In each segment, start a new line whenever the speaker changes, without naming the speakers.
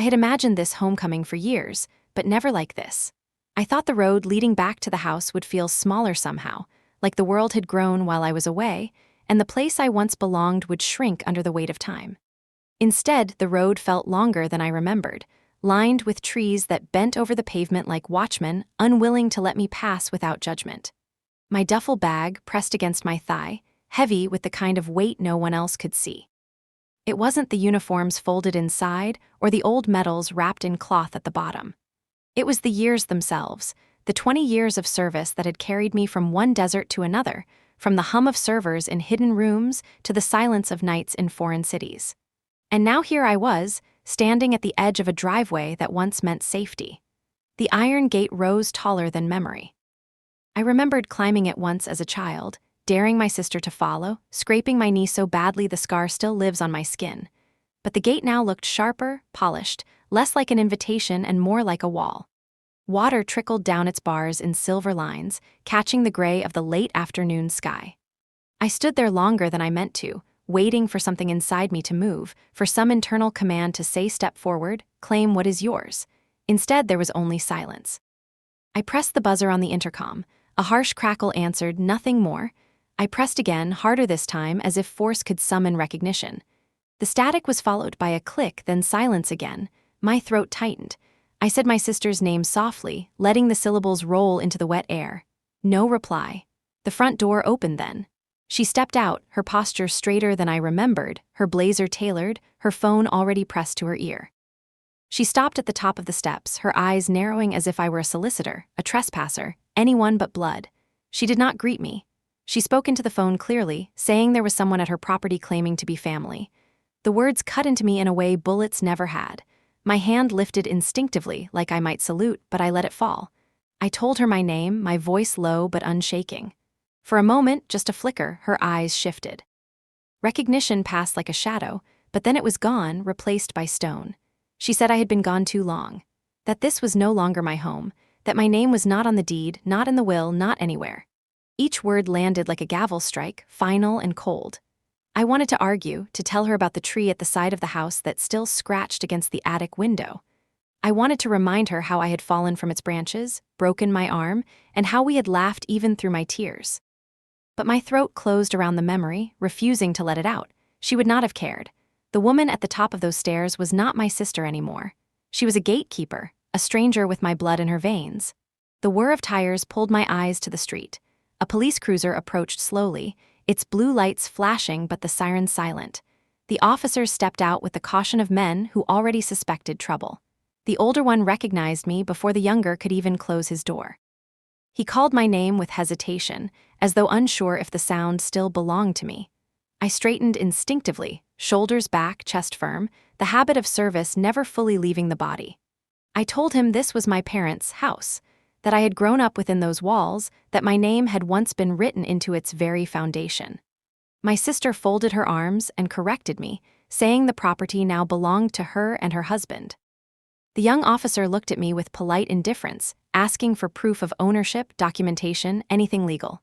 had imagined this homecoming for years, but never like this. I thought the road leading back to the house would feel smaller somehow, like the world had grown while I was away, and the place I once belonged would shrink under the weight of time. Instead, the road felt longer than I remembered, lined with trees that bent over the pavement like watchmen, unwilling to let me pass without judgment. My duffel bag pressed against my thigh, heavy with the kind of weight no one else could see. It wasn't the uniforms folded inside or the old medals wrapped in cloth at the bottom. It was the years themselves, the 20 years of service that had carried me from one desert to another, from the hum of servers in hidden rooms to the silence of nights in foreign cities. And now here I was, standing at the edge of a driveway that once meant safety. The iron gate rose taller than memory. I remembered climbing it once as a child, daring my sister to follow, scraping my knee so badly the scar still lives on my skin. But the gate now looked sharper, polished, less like an invitation and more like a wall. Water trickled down its bars in silver lines, catching the gray of the late afternoon sky. I stood there longer than I meant to, waiting for something inside me to move, for some internal command to say step forward, claim what is yours. Instead, there was only silence. I pressed the buzzer on the intercom. A harsh crackle answered, nothing more. I pressed again, harder this time, as if force could summon recognition. The static was followed by a click, then silence again. My throat tightened. I said my sister's name softly, letting the syllables roll into the wet air. No reply. The front door opened then. She stepped out, her posture straighter than I remembered, her blazer tailored, her phone already pressed to her ear. She stopped at the top of the steps, her eyes narrowing as if I were a solicitor, a trespasser, anyone but blood. She did not greet me. She spoke into the phone clearly, saying there was someone at her property claiming to be family. The words cut into me in a way bullets never had. My hand lifted instinctively, like I might salute, but I let it fall. I told her my name, my voice low but unshaking. For a moment, just a flicker, her eyes shifted. Recognition passed like a shadow, but then it was gone, replaced by stone. She said I had been gone too long, that this was no longer my home, that my name was not on the deed, not in the will, not anywhere. Each word landed like a gavel strike, final and cold. I wanted to argue, to tell her about the tree at the side of the house that still scratched against the attic window. I wanted to remind her how I had fallen from its branches, broken my arm, and how we had laughed even through my tears. But my throat closed around the memory, refusing to let it out. She would not have cared. The woman at the top of those stairs was not my sister anymore. She was a gatekeeper, a stranger with my blood in her veins. The whir of tires pulled my eyes to the street. A police cruiser approached slowly, its blue lights flashing but the siren silent. The officers stepped out with the caution of men who already suspected trouble. The older one recognized me before the younger could even close his door. He called my name with hesitation, as though unsure if the sound still belonged to me. I straightened instinctively, shoulders back, chest firm, the habit of service never fully leaving the body. I told him this was my parents' house, that I had grown up within those walls, that my name had once been written into its very foundation. My sister folded her arms and corrected me, saying the property now belonged to her and her husband. The young officer looked at me with polite indifference, asking for proof of ownership, documentation, anything legal.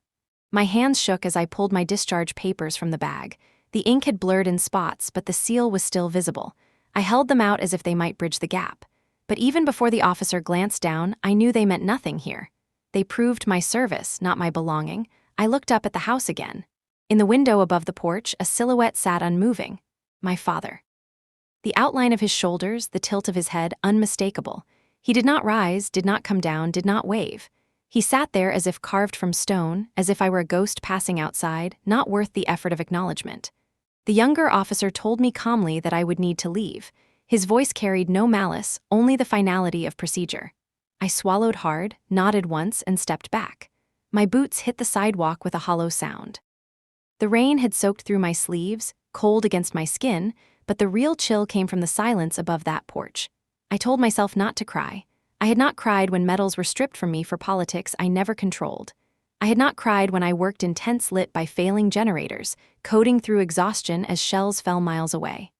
My hands shook as I pulled my discharge papers from the bag. The ink had blurred in spots, but the seal was still visible. I held them out as if they might bridge the gap. But even before the officer glanced down, I knew they meant nothing here. They proved my service, not my belonging. I looked up at the house again. In the window above the porch, a silhouette sat unmoving. My father. The outline of his shoulders, the tilt of his head, unmistakable. He did not rise, did not come down, did not wave. He sat there as if carved from stone, as if I were a ghost passing outside, not worth the effort of acknowledgement. The younger officer told me calmly that I would need to leave. His voice carried no malice, only the finality of procedure. I swallowed hard, nodded once, and stepped back. My boots hit the sidewalk with a hollow sound. The rain had soaked through my sleeves, cold against my skin, but the real chill came from the silence above that porch. I told myself not to cry. I had not cried when medals were stripped from me for politics I never controlled. I had not cried when I worked in tents lit by failing generators, coding through exhaustion as shells fell miles away.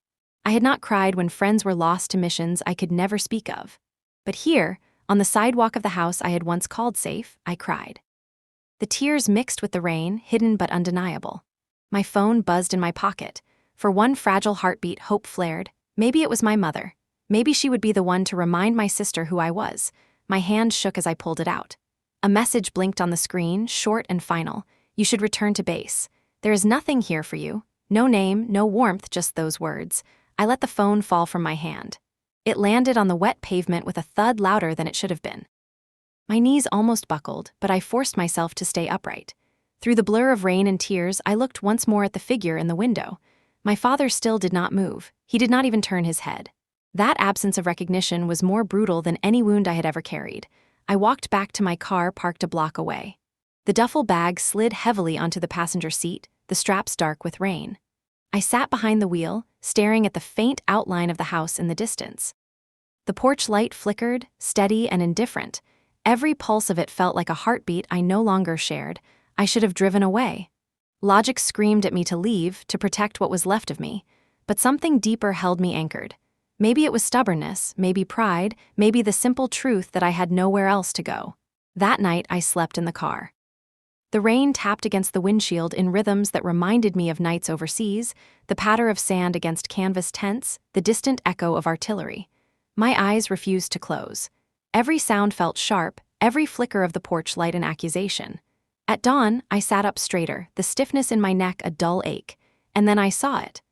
I had not cried when friends were lost to missions I could never speak of. But here, on the sidewalk of the house I had once called safe, I cried. The tears mixed with the rain, hidden but undeniable. My phone buzzed in my pocket. For one fragile heartbeat, hope flared. Maybe it was my mother. Maybe she would be the one to remind my sister who I was. My hand shook as I pulled it out. A message blinked on the screen, short and final. You should return to base. There is nothing here for you. No name, no warmth, just those words. I let the phone fall from my hand. It landed on the wet pavement with a thud louder than it should have been. My knees almost buckled, but I forced myself to stay upright. Through the blur of rain and tears, I looked once more at the figure in the window. My father still did not move. He did not even turn his head. That absence of recognition was more brutal than any wound I had ever carried. I walked back to my car parked a block away. The duffel bag slid heavily onto the passenger seat, the straps dark with rain. I sat behind the wheel, staring at the faint outline of the house in the distance. The porch light flickered, steady and indifferent. Every pulse of it felt like a heartbeat I no longer shared. I should have driven away. Logic screamed at me to leave, to protect what was left of me. But something deeper held me anchored. Maybe it was stubbornness, maybe pride, maybe the simple truth that I had nowhere else to go. That night, I slept in the car. The rain tapped against the windshield in rhythms that reminded me of nights overseas, the patter of sand against canvas tents, the distant echo of artillery. My eyes refused to close. Every sound felt sharp, every flicker of the porch light an accusation. At dawn, I sat up straighter, the stiffness in my neck a dull ache. And then I saw it.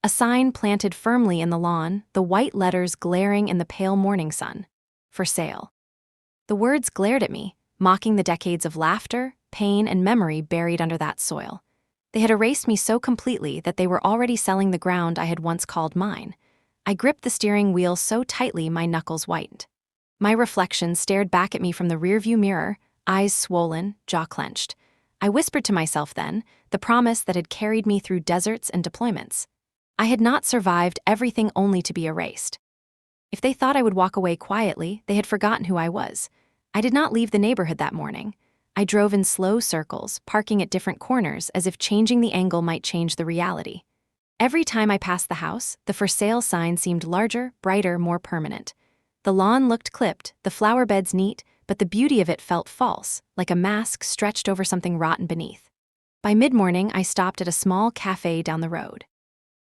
A sign planted firmly in the lawn, the white letters glaring in the pale morning sun. For sale. The words glared at me, mocking the decades of laughter, pain, and memory buried under that soil. They had erased me so completely that they were already selling the ground I had once called mine. I gripped the steering wheel so tightly my knuckles whitened. My reflection stared back at me from the rearview mirror, eyes swollen, jaw clenched. I whispered to myself then, the promise that had carried me through deserts and deployments. I had not survived everything only to be erased. If they thought I would walk away quietly, they had forgotten who I was. I did not leave the neighborhood that morning. I drove in slow circles, parking at different corners as if changing the angle might change the reality. Every time I passed the house, the for sale sign seemed larger, brighter, more permanent. The lawn looked clipped, the flower beds neat, but the beauty of it felt false, like a mask stretched over something rotten beneath. By mid-morning, I stopped at a small cafe down the road.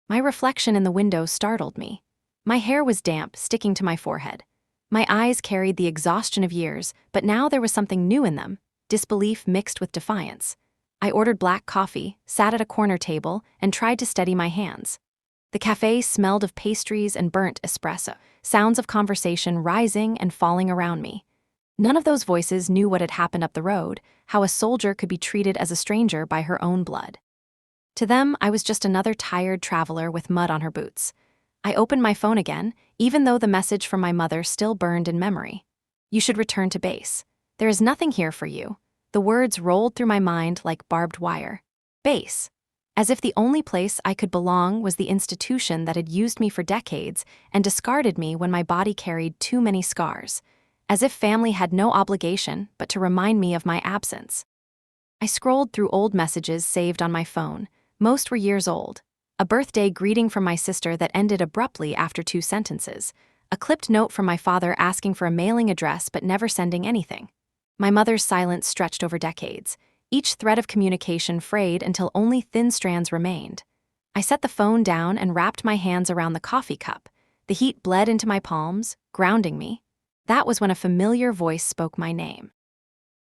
My reflection in the window startled me. My hair was damp, sticking to my forehead. My eyes carried the exhaustion of years, but now there was something new in them, disbelief mixed with defiance. I ordered black coffee, sat at a corner table, and tried to steady my hands. The cafe smelled of pastries and burnt espresso, sounds of conversation rising and falling around me. None of those voices knew what had happened up the road, how a soldier could be treated as a stranger by her own blood. To them, I was just another tired traveler with mud on her boots. I opened my phone again, even though the message from my mother still burned in memory. You should return to base. There is nothing here for you. The words rolled through my mind like barbed wire. Base. As if the only place I could belong was the institution that had used me for decades and discarded me when my body carried too many scars. As if family had no obligation but to remind me of my absence. I scrolled through old messages saved on my phone. Most were years old. A birthday greeting from my sister that ended abruptly after 2 sentences. A clipped note from my father asking for a mailing address but never sending anything. My mother's silence stretched over decades. Each thread of communication frayed until only thin strands remained. I set the phone down and wrapped my hands around the coffee cup. The heat bled into my palms, grounding me. That was when a familiar voice spoke my name.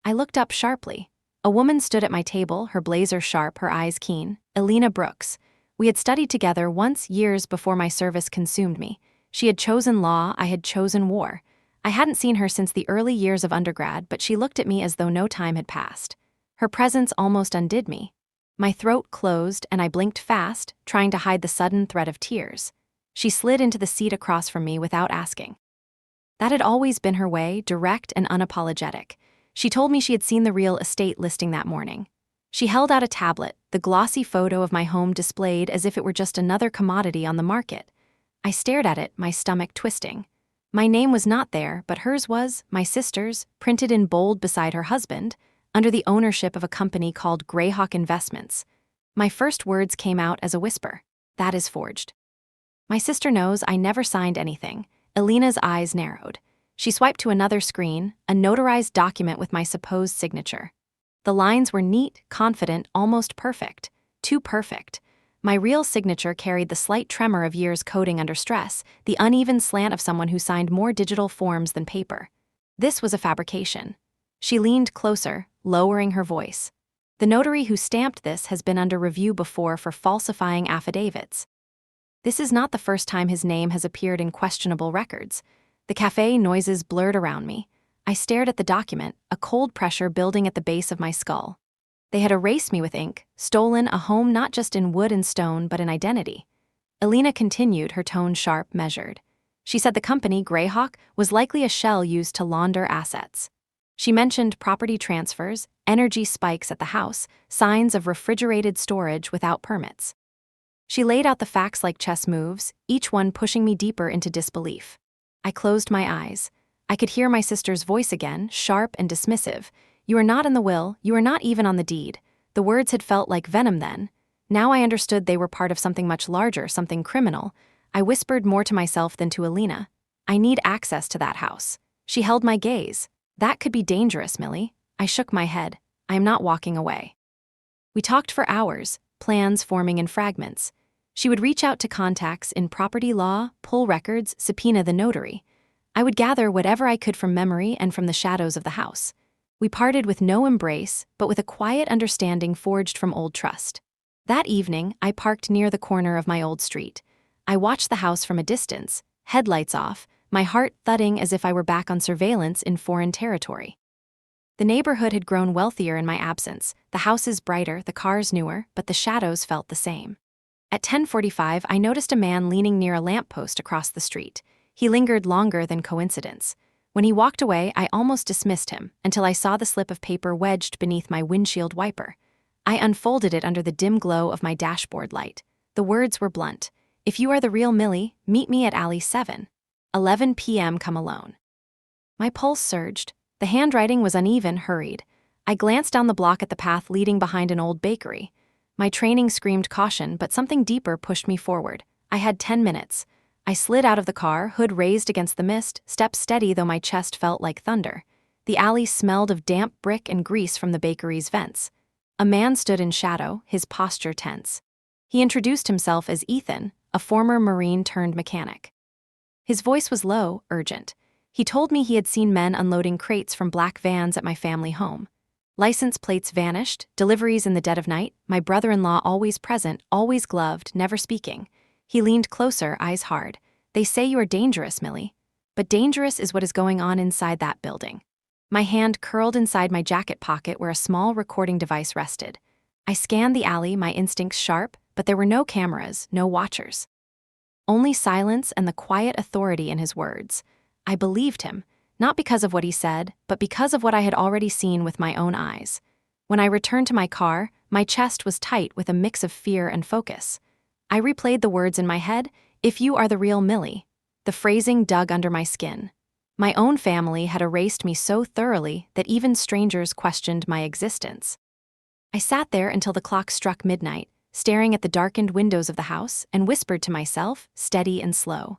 I looked up sharply. A woman stood at my table, her blazer sharp, her eyes keen. Elena Brooks. We had studied together once years before my service consumed me. She had chosen law, I had chosen war. I hadn't seen her since the early years of undergrad, but she looked at me as though no time had passed. Her presence almost undid me. My throat closed and I blinked fast, trying to hide the sudden threat of tears. She slid into the seat across from me without asking. That had always been her way, direct and unapologetic. She told me she had seen the real estate listing that morning. She held out a tablet, the glossy photo of my home displayed as if it were just another commodity on the market. I stared at it, my stomach twisting. My name was not there, but hers was, my sister's, printed in bold beside her husband, under the ownership of a company called Greyhawk Investments. My first words came out as a whisper. That is forged. My sister knows I never signed anything. Elena's eyes narrowed. She swiped to another screen, a notarized document with my supposed signature. The lines were neat, confident, almost perfect. Too perfect. My real signature carried the slight tremor of years coding under stress, the uneven slant of someone who signed more digital forms than paper. This was a fabrication. She leaned closer, lowering her voice. The notary who stamped this has been under review before for falsifying affidavits. This is not the first time his name has appeared in questionable records. The cafe noises blurred around me. I stared at the document, a cold pressure building at the base of my skull. They had erased me with ink, stolen a home not just in wood and stone but in identity. Alina continued, her tone sharp, measured. She said the company, Greyhawk, was likely a shell used to launder assets. She mentioned property transfers, energy spikes at the house, signs of refrigerated storage without permits. She laid out the facts like chess moves, each one pushing me deeper into disbelief. I closed my eyes. I could hear my sister's voice again, sharp and dismissive. You are not in the will, you are not even on the deed. The words had felt like venom then. Now I understood they were part of something much larger, something criminal. I whispered more to myself than to Alina. I need access to that house. She held my gaze. That could be dangerous, Millie. I shook my head. I am not walking away. We talked for hours, plans forming in fragments. She would reach out to contacts in property law, pull records, subpoena the notary. I would gather whatever I could from memory and from the shadows of the house. We parted with no embrace, but with a quiet understanding forged from old trust. That evening, I parked near the corner of my old street. I watched the house from a distance, headlights off, my heart thudding as if I were back on surveillance in foreign territory. The neighborhood had grown wealthier in my absence, the houses brighter, the cars newer, but the shadows felt the same. At 10:45, I noticed a man leaning near a lamppost across the street. He lingered longer than coincidence. When he walked away, I almost dismissed him, until I saw the slip of paper wedged beneath my windshield wiper. I unfolded it under the dim glow of my dashboard light. The words were blunt. If you are the real Millie, meet me at alley 7. 11 p.m. Come alone. My pulse surged. The handwriting was uneven, hurried. I glanced down the block at the path leading behind an old bakery. My training screamed caution, but something deeper pushed me forward. I had 10 minutes. I slid out of the car, hood raised against the mist, steps steady though my chest felt like thunder. The alley smelled of damp brick and grease from the bakery's vents. A man stood in shadow, his posture tense. He introduced himself as Ethan, a former Marine-turned-mechanic. His voice was low, urgent. He told me he had seen men unloading crates from black vans at my family home. License plates vanished, deliveries in the dead of night, my brother-in-law always present, always gloved, never speaking. He leaned closer, eyes hard. They say you are dangerous, Millie. But dangerous is what is going on inside that building. My hand curled inside my jacket pocket where a small recording device rested. I scanned the alley, my instincts sharp, but there were no cameras, no watchers. Only silence and the quiet authority in his words. I believed him, not because of what he said, but because of what I had already seen with my own eyes. When I returned to my car, my chest was tight with a mix of fear and focus. I replayed the words in my head, if you are the real Millie. The phrasing dug under my skin. My own family had erased me so thoroughly that even strangers questioned my existence. I sat there until the clock struck midnight, staring at the darkened windows of the house, and whispered to myself, steady and slow.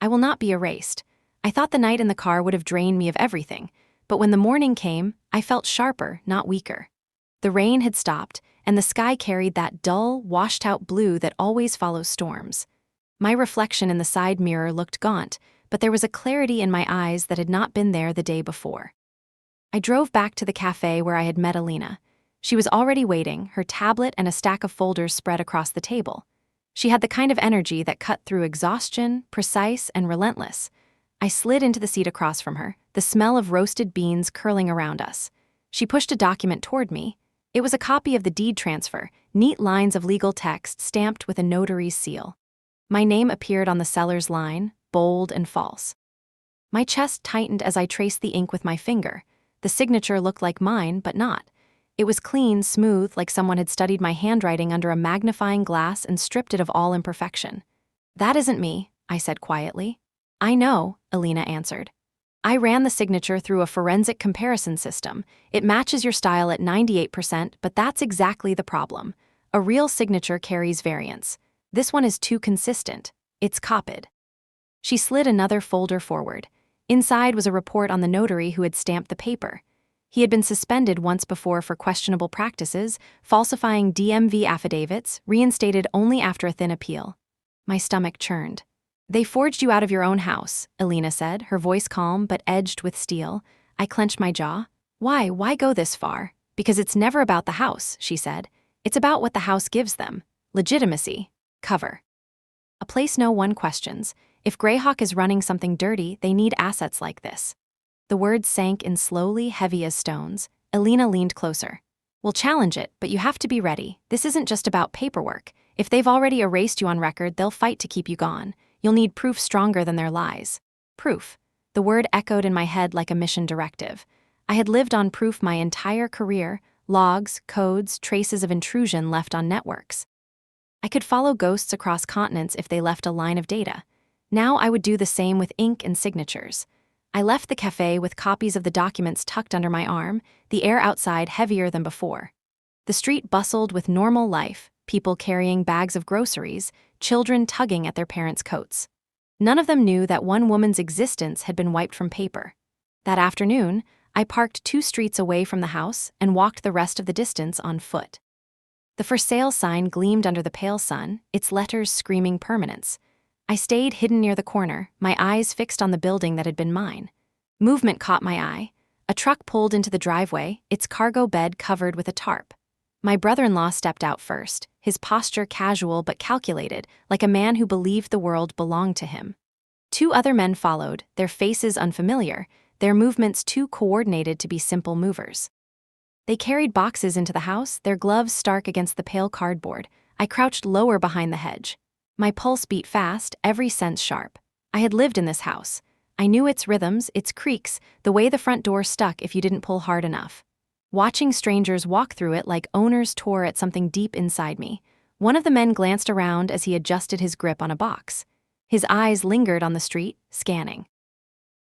I will not be erased. I thought the night in the car would have drained me of everything, but when the morning came, I felt sharper, not weaker. The rain had stopped, and the sky carried that dull, washed-out blue that always follows storms. My reflection in the side mirror looked gaunt, but there was a clarity in my eyes that had not been there the day before. I drove back to the cafe where I had met Alina. She was already waiting, her tablet and a stack of folders spread across the table. She had the kind of energy that cut through exhaustion, precise and relentless. I slid into the seat across from her, the smell of roasted beans curling around us. She pushed a document toward me. It was a copy of the deed transfer, neat lines of legal text stamped with a notary's seal. My name appeared on the seller's line, bold and false. My chest tightened as I traced the ink with my finger. The signature looked like mine, but not. It was clean, smooth, like someone had studied my handwriting under a magnifying glass and stripped it of all imperfection. That isn't me, I said quietly. I know, Alina answered. I ran the signature through a forensic comparison system. It matches your style at 98%, but that's exactly the problem. A real signature carries variance. This one is too consistent. It's copied. She slid another folder forward. Inside was a report on the notary who had stamped the paper. He had been suspended once before for questionable practices, falsifying DMV affidavits, reinstated only after a thin appeal. My stomach churned. "They forged you out of your own house," Elena said, her voice calm but edged with steel. I clenched my jaw. Why go this far? "Because it's never about the house," she said. "It's about what the house gives them. Legitimacy. Cover. A place no one questions. If Greyhawk is running something dirty, they need assets like this." The words sank in slowly, heavy as stones. Elena leaned closer. "We'll challenge it, but you have to be ready. This isn't just about paperwork. If they've already erased you on record, they'll fight to keep you gone. You'll need proof stronger than their lies." Proof. The word echoed in my head like a mission directive. I had lived on proof my entire career: logs, codes, traces of intrusion left on networks. I could follow ghosts across continents if they left a line of data. Now I would do the same with ink and signatures. I left the cafe with copies of the documents tucked under my arm, the air outside heavier than before. The street bustled with normal life, people carrying bags of groceries, children tugging at their parents' coats. None of them knew that one woman's existence had been wiped from paper. That afternoon, I parked 2 streets away from the house and walked the rest of the distance on foot. The for sale sign gleamed under the pale sun, its letters screaming permanence. I stayed hidden near the corner, my eyes fixed on the building that had been mine. Movement caught my eye. A truck pulled into the driveway, its cargo bed covered with a tarp. My brother-in-law stepped out first, his posture casual but calculated, like a man who believed the world belonged to him. 2 other men followed, their faces unfamiliar, their movements too coordinated to be simple movers. They carried boxes into the house, their gloves stark against the pale cardboard. I crouched lower behind the hedge. My pulse beat fast, every sense sharp. I had lived in this house. I knew its rhythms, its creaks, the way the front door stuck if you didn't pull hard enough. Watching strangers walk through it like owners tore at something deep inside me. One of the men glanced around as he adjusted his grip on a box. His eyes lingered on the street, scanning.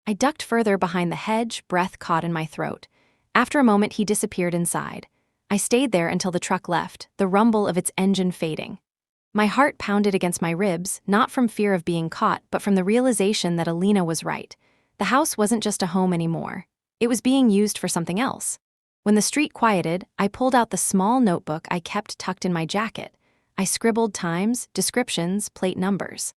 I ducked further behind the hedge, breath caught in my throat. After a moment, he disappeared inside. I stayed there until the truck left, the rumble of its engine fading. My heart pounded against my ribs, not from fear of being caught, but from the realization that Elena was right. The house wasn't just a home anymore. It was being used for something else. When the street quieted, I pulled out the small notebook I kept tucked in my jacket. I scribbled times, descriptions, plate numbers.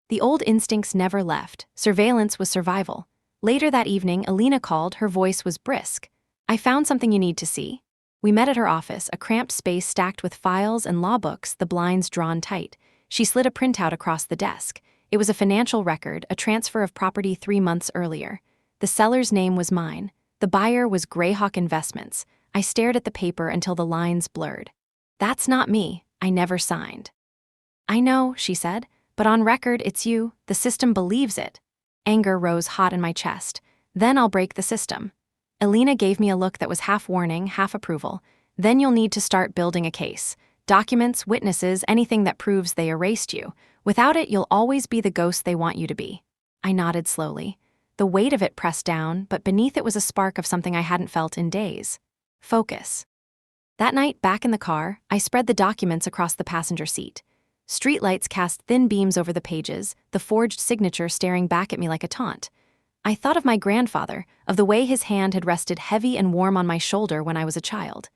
The old instincts never left. Surveillance was survival. Later that evening, Elena called, her voice was brisk. "I found something you need to see." We met at her office, a cramped space stacked with files and law books, the blinds drawn tight. She slid a printout across the desk. It was a financial record, a transfer of property 3 months earlier. The seller's name was mine. The buyer was Greyhawk Investments. I stared at the paper until the lines blurred. "That's not me. I never signed." "I know," she said, "but on record, it's you. The system believes it." Anger rose hot in my chest. "Then I'll break the system." Elena gave me a look that was half warning, half approval. "Then you'll need to start building a case. Documents, witnesses, anything that proves they erased you. Without it, you'll always be the ghost they want you to be." I nodded slowly. The weight of it pressed down, but beneath it was a spark of something I hadn't felt in days. Focus. That night, back in the car, I spread the documents across the passenger seat. Streetlights cast thin beams over the pages, the forged signature staring back at me like a taunt. I thought of my grandfather, of the way his hand had rested heavy and warm on my shoulder when I was a child.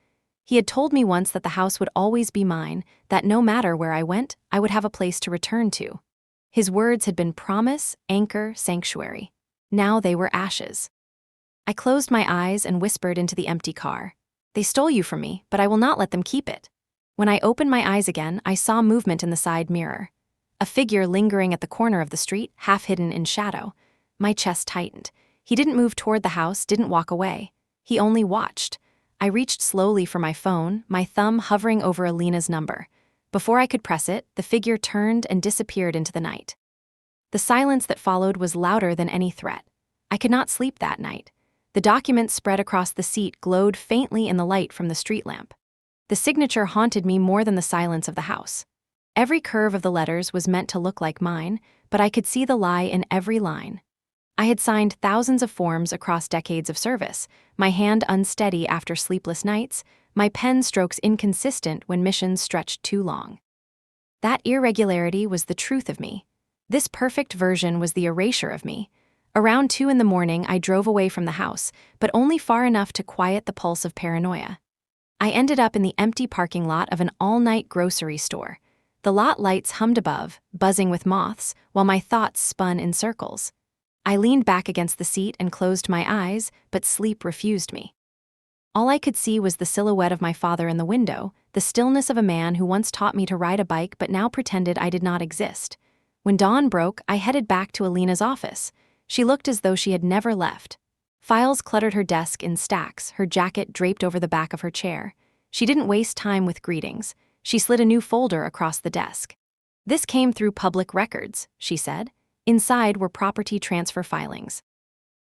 He had told me once that the house would always be mine, that no matter where I went, I would have a place to return to. His words had been promise, anchor, sanctuary. Now they were ashes. I closed my eyes and whispered into the empty car. "They stole you from me, but I will not let them keep it." When I opened my eyes again, I saw movement in the side mirror. A figure lingering at the corner of the street, half hidden in shadow. My chest tightened. He didn't move toward the house, didn't walk away. He only watched. I reached slowly for my phone, my thumb hovering over Elena's number. Before I could press it, the figure turned and disappeared into the night. The silence that followed was louder than any threat. I could not sleep that night. The documents spread across the seat glowed faintly in the light from the street lamp. The signature haunted me more than the silence of the house. Every curve of the letters was meant to look like mine, but I could see the lie in every line. I had signed thousands of forms across decades of service, my hand unsteady after sleepless nights, my pen strokes inconsistent when missions stretched too long. That irregularity was the truth of me. This perfect version was the erasure of me. Around 2 in the morning, I drove away from the house, but only far enough to quiet the pulse of paranoia. I ended up in the empty parking lot of an all-night grocery store. The lot lights hummed above, buzzing with moths, while my thoughts spun in circles. I leaned back against the seat and closed my eyes, but sleep refused me. All I could see was the silhouette of my father in the window, the stillness of a man who once taught me to ride a bike but now pretended I did not exist. When dawn broke, I headed back to Alina's office. She looked as though she had never left. Files cluttered her desk in stacks, her jacket draped over the back of her chair. She didn't waste time with greetings. She slid a new folder across the desk. "This came through public records," she said. Inside were property transfer filings.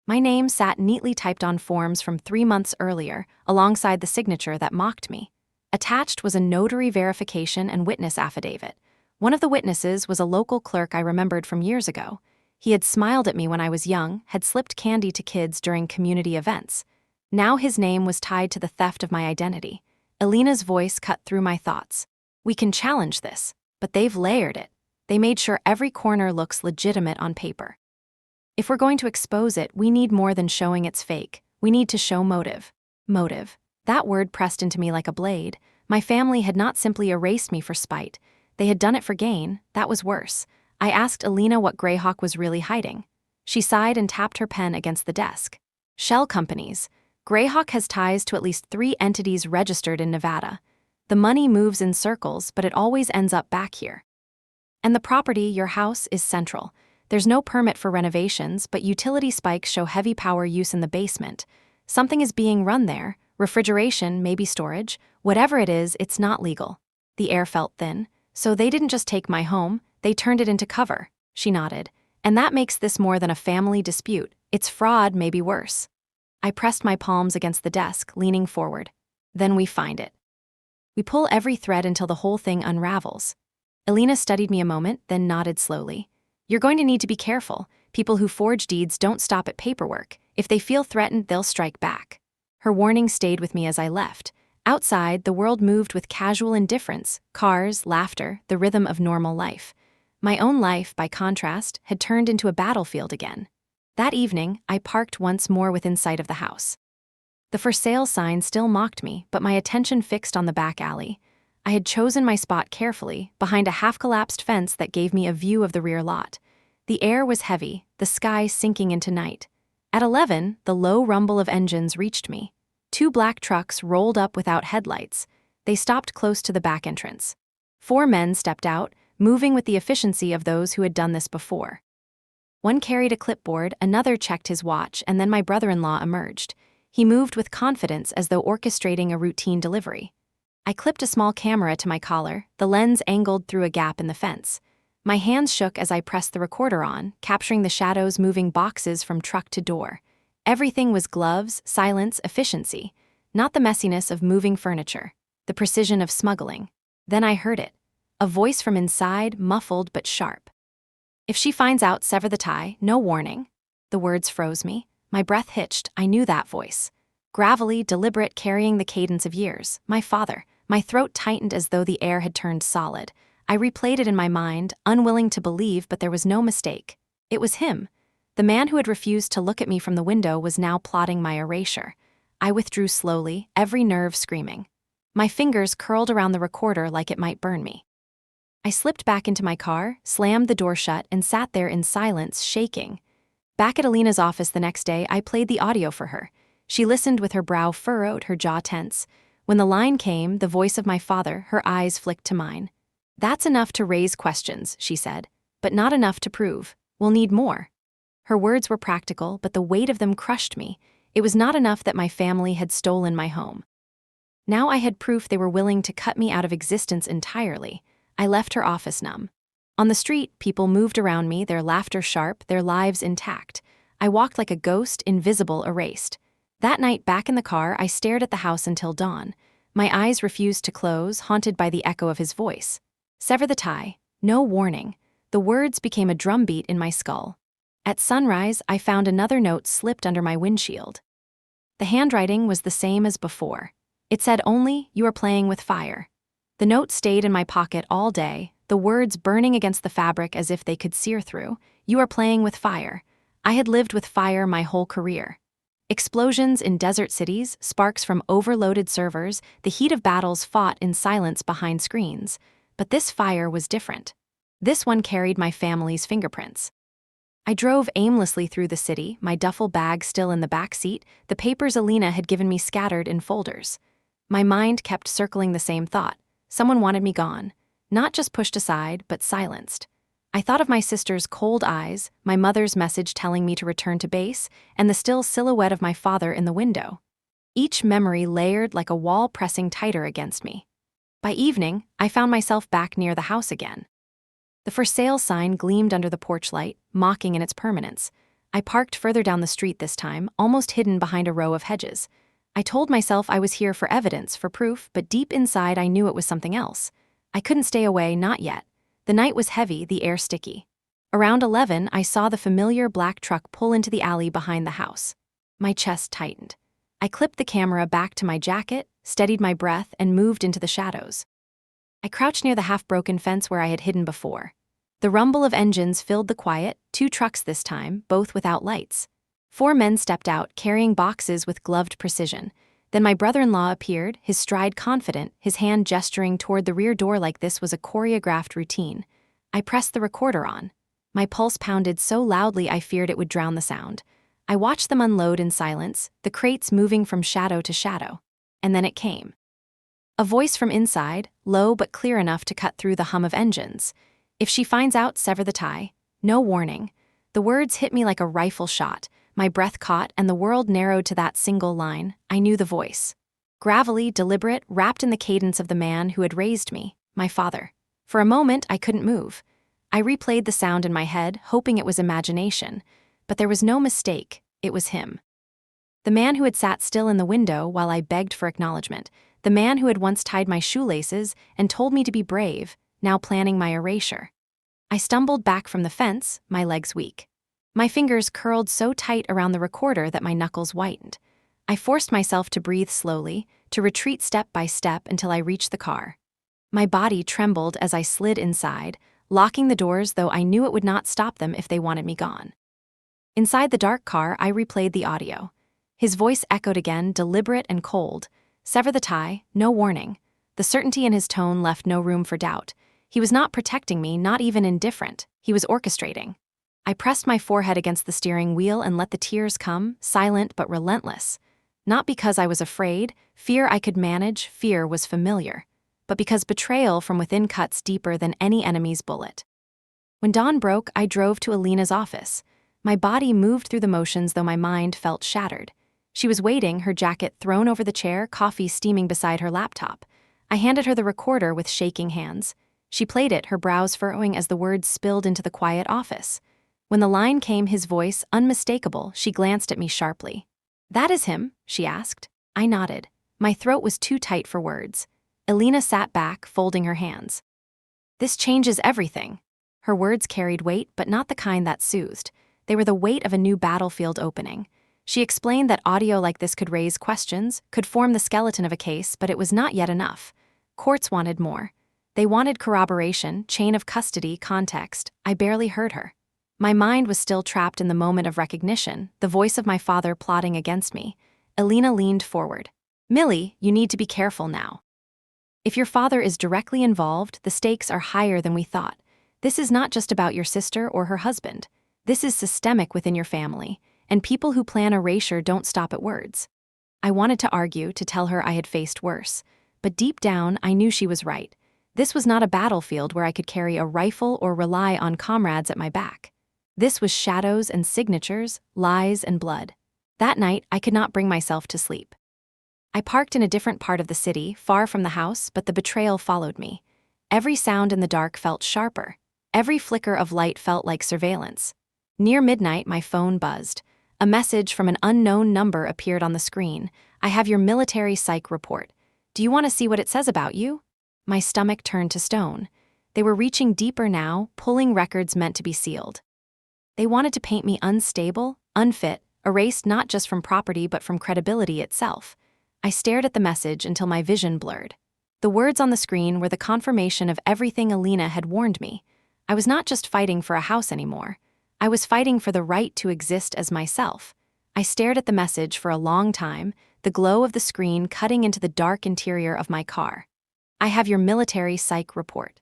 My name sat neatly typed on forms from 3 months earlier, alongside the signature that mocked me. Attached was a notary verification and witness affidavit. One of the witnesses was a local clerk I remembered from years ago. He had smiled at me when I was young, had slipped candy to kids during community events. Now his name was tied to the theft of my identity. Alina's voice cut through my thoughts. "We can challenge this, but they've layered it. They made sure every corner looks legitimate on paper. If we're going to expose it, we need more than showing it's fake. We need to show motive." Motive. That word pressed into me like a blade. My family had not simply erased me for spite. They had done it for gain. That was worse. I asked Alina what Greyhawk was really hiding. She sighed and tapped her pen against the desk. "Shell companies. Greyhawk has ties to at least 3 entities registered in Nevada. The money moves in circles, but it always ends up back here. And the property, your house, is central. There's no permit for renovations, but utility spikes show heavy power use in the basement. Something is being run there. Refrigeration, maybe storage. Whatever it is, it's not legal." The air felt thin. "So they didn't just take my home, they turned it into cover." She nodded. "And that makes this more than a family dispute. It's fraud, maybe worse." I pressed my palms against the desk, leaning forward. "Then we find it. We pull every thread until the whole thing unravels." Alina studied me a moment, then nodded slowly. "You're going to need to be careful. People who forge deeds don't stop at paperwork. If they feel threatened, they'll strike back." Her warning stayed with me as I left. Outside, the world moved with casual indifference, cars, laughter, the rhythm of normal life. My own life, by contrast, had turned into a battlefield again. That evening, I parked once more within sight of the house. The for sale sign still mocked me, but my attention fixed on the back alley. I had chosen my spot carefully, behind a half-collapsed fence that gave me a view of the rear lot. The air was heavy, the sky sinking into night. At 11, the low rumble of engines reached me. 2 black trucks rolled up without headlights. They stopped close to the back entrance. 4 men stepped out, moving with the efficiency of those who had done this before. One carried a clipboard, another checked his watch, and then my brother-in-law emerged. He moved with confidence as though orchestrating a routine delivery. I clipped a small camera to my collar, the lens angled through a gap in the fence. My hands shook as I pressed the recorder on, capturing the shadows moving boxes from truck to door. Everything was gloves, silence, efficiency, not the messiness of moving furniture, the precision of smuggling. Then I heard it. A voice from inside, muffled but sharp. "If she finds out, sever the tie, no warning." The words froze me. My breath hitched. I knew that voice. Gravelly, deliberate, carrying the cadence of years. My father. My throat tightened as though the air had turned solid. I replayed it in my mind, unwilling to believe, but there was no mistake. It was him. The man who had refused to look at me from the window was now plotting my erasure. I withdrew slowly, every nerve screaming. My fingers curled around the recorder like it might burn me. I slipped back into my car, slammed the door shut, and sat there in silence, shaking. Back at Alina's office the next day, I played the audio for her. She listened with her brow furrowed, her jaw tense. When the line came, the voice of my father, her eyes flicked to mine. "That's enough to raise questions," she said, "but not enough to prove. We'll need more." Her words were practical, but the weight of them crushed me. It was not enough that my family had stolen my home. Now I had proof they were willing to cut me out of existence entirely. I left her office numb. On the street, people moved around me, their laughter sharp, their lives intact. I walked like a ghost, invisible, erased. That night, back in the car, I stared at the house until dawn. My eyes refused to close, haunted by the echo of his voice. "Sever the tie. No warning." The words became a drumbeat in my skull. At sunrise, I found another note slipped under my windshield. The handwriting was the same as before. It said only, "You are playing with fire." The note stayed in my pocket all day, the words burning against the fabric as if they could sear through. "You are playing with fire." I had lived with fire my whole career. Explosions in desert cities, sparks from overloaded servers, the heat of battles fought in silence behind screens. But this fire was different. This one carried my family's fingerprints. I drove aimlessly through the city, my duffel bag still in the back seat, the papers Alina had given me scattered in folders. My mind kept circling the same thought. Someone wanted me gone. Not just pushed aside, but silenced. I thought of my sister's cold eyes, my mother's message telling me to return to base, and the still silhouette of my father in the window. Each memory layered like a wall pressing tighter against me. By evening, I found myself back near the house again. The for sale sign gleamed under the porch light, mocking in its permanence. I parked further down the street this time, almost hidden behind a row of hedges. I told myself I was here for evidence, for proof, but deep inside I knew it was something else. I couldn't stay away, not yet. The night was heavy, the air sticky. Around 11, I saw the familiar black truck pull into the alley behind the house. My chest tightened. I clipped the camera back to my jacket, steadied my breath, and moved into the shadows. I crouched near the half-broken fence where I had hidden before. The rumble of engines filled the quiet, 2 trucks this time, both without lights. 4 men stepped out, carrying boxes with gloved precision. Then my brother-in-law appeared, his stride confident, his hand gesturing toward the rear door like this was a choreographed routine. I pressed the recorder on. My pulse pounded so loudly I feared it would drown the sound. I watched them unload in silence, the crates moving from shadow to shadow. And then it came. A voice from inside, low but clear enough to cut through the hum of engines. If she finds out, sever the tie. No warning. The words hit me like a rifle shot. My breath caught, and the world narrowed to that single line. I knew the voice. Gravelly, deliberate, wrapped in the cadence of the man who had raised me, my father. For a moment, I couldn't move. I replayed the sound in my head, hoping it was imagination. But there was no mistake. It was him. The man who had sat still in the window while I begged for acknowledgement. The man who had once tied my shoelaces and told me to be brave, now planning my erasure. I stumbled back from the fence, my legs weak. My fingers curled so tight around the recorder that my knuckles whitened. I forced myself to breathe slowly, to retreat step by step until I reached the car. My body trembled as I slid inside, locking the doors, though I knew it would not stop them if they wanted me gone. Inside the dark car, I replayed the audio. His voice echoed again, deliberate and cold. Sever the tie, no warning. The certainty in his tone left no room for doubt. He was not protecting me, not even indifferent. He was orchestrating. I pressed my forehead against the steering wheel and let the tears come, silent but relentless. Not because I was afraid, fear I could manage, fear was familiar, but because betrayal from within cuts deeper than any enemy's bullet. When dawn broke, I drove to Alina's office. My body moved through the motions though my mind felt shattered. She was waiting, her jacket thrown over the chair, coffee steaming beside her laptop. I handed her the recorder with shaking hands. She played it, her brows furrowing as the words spilled into the quiet office. When the line came, his voice, unmistakable, she glanced at me sharply. "That is him?" she asked. I nodded. My throat was too tight for words. Alina sat back, folding her hands. "This changes everything." Her words carried weight, but not the kind that soothed. They were the weight of a new battlefield opening. She explained that audio like this could raise questions, could form the skeleton of a case, but it was not yet enough. Courts wanted more. They wanted corroboration, chain of custody, context. I barely heard her. My mind was still trapped in the moment of recognition, the voice of my father plotting against me. Alina leaned forward. "Millie, you need to be careful now. If your father is directly involved, the stakes are higher than we thought. This is not just about your sister or her husband. This is systemic within your family, and people who plan erasure don't stop at words." I wanted to argue, to tell her I had faced worse. But deep down, I knew she was right. This was not a battlefield where I could carry a rifle or rely on comrades at my back. This was shadows and signatures, lies and blood. That night, I could not bring myself to sleep. I parked in a different part of the city, far from the house, but the betrayal followed me. Every sound in the dark felt sharper. Every flicker of light felt like surveillance. Near midnight, my phone buzzed. A message from an unknown number appeared on the screen. "I have your military psych report. Do you want to see what it says about you?" My stomach turned to stone. They were reaching deeper now, pulling records meant to be sealed. They wanted to paint me unstable, unfit, erased not just from property but from credibility itself. I stared at the message until my vision blurred. The words on the screen were the confirmation of everything Alina had warned me. I was not just fighting for a house anymore. I was fighting for the right to exist as myself. I stared at the message for a long time, the glow of the screen cutting into the dark interior of my car. I have your military psych report.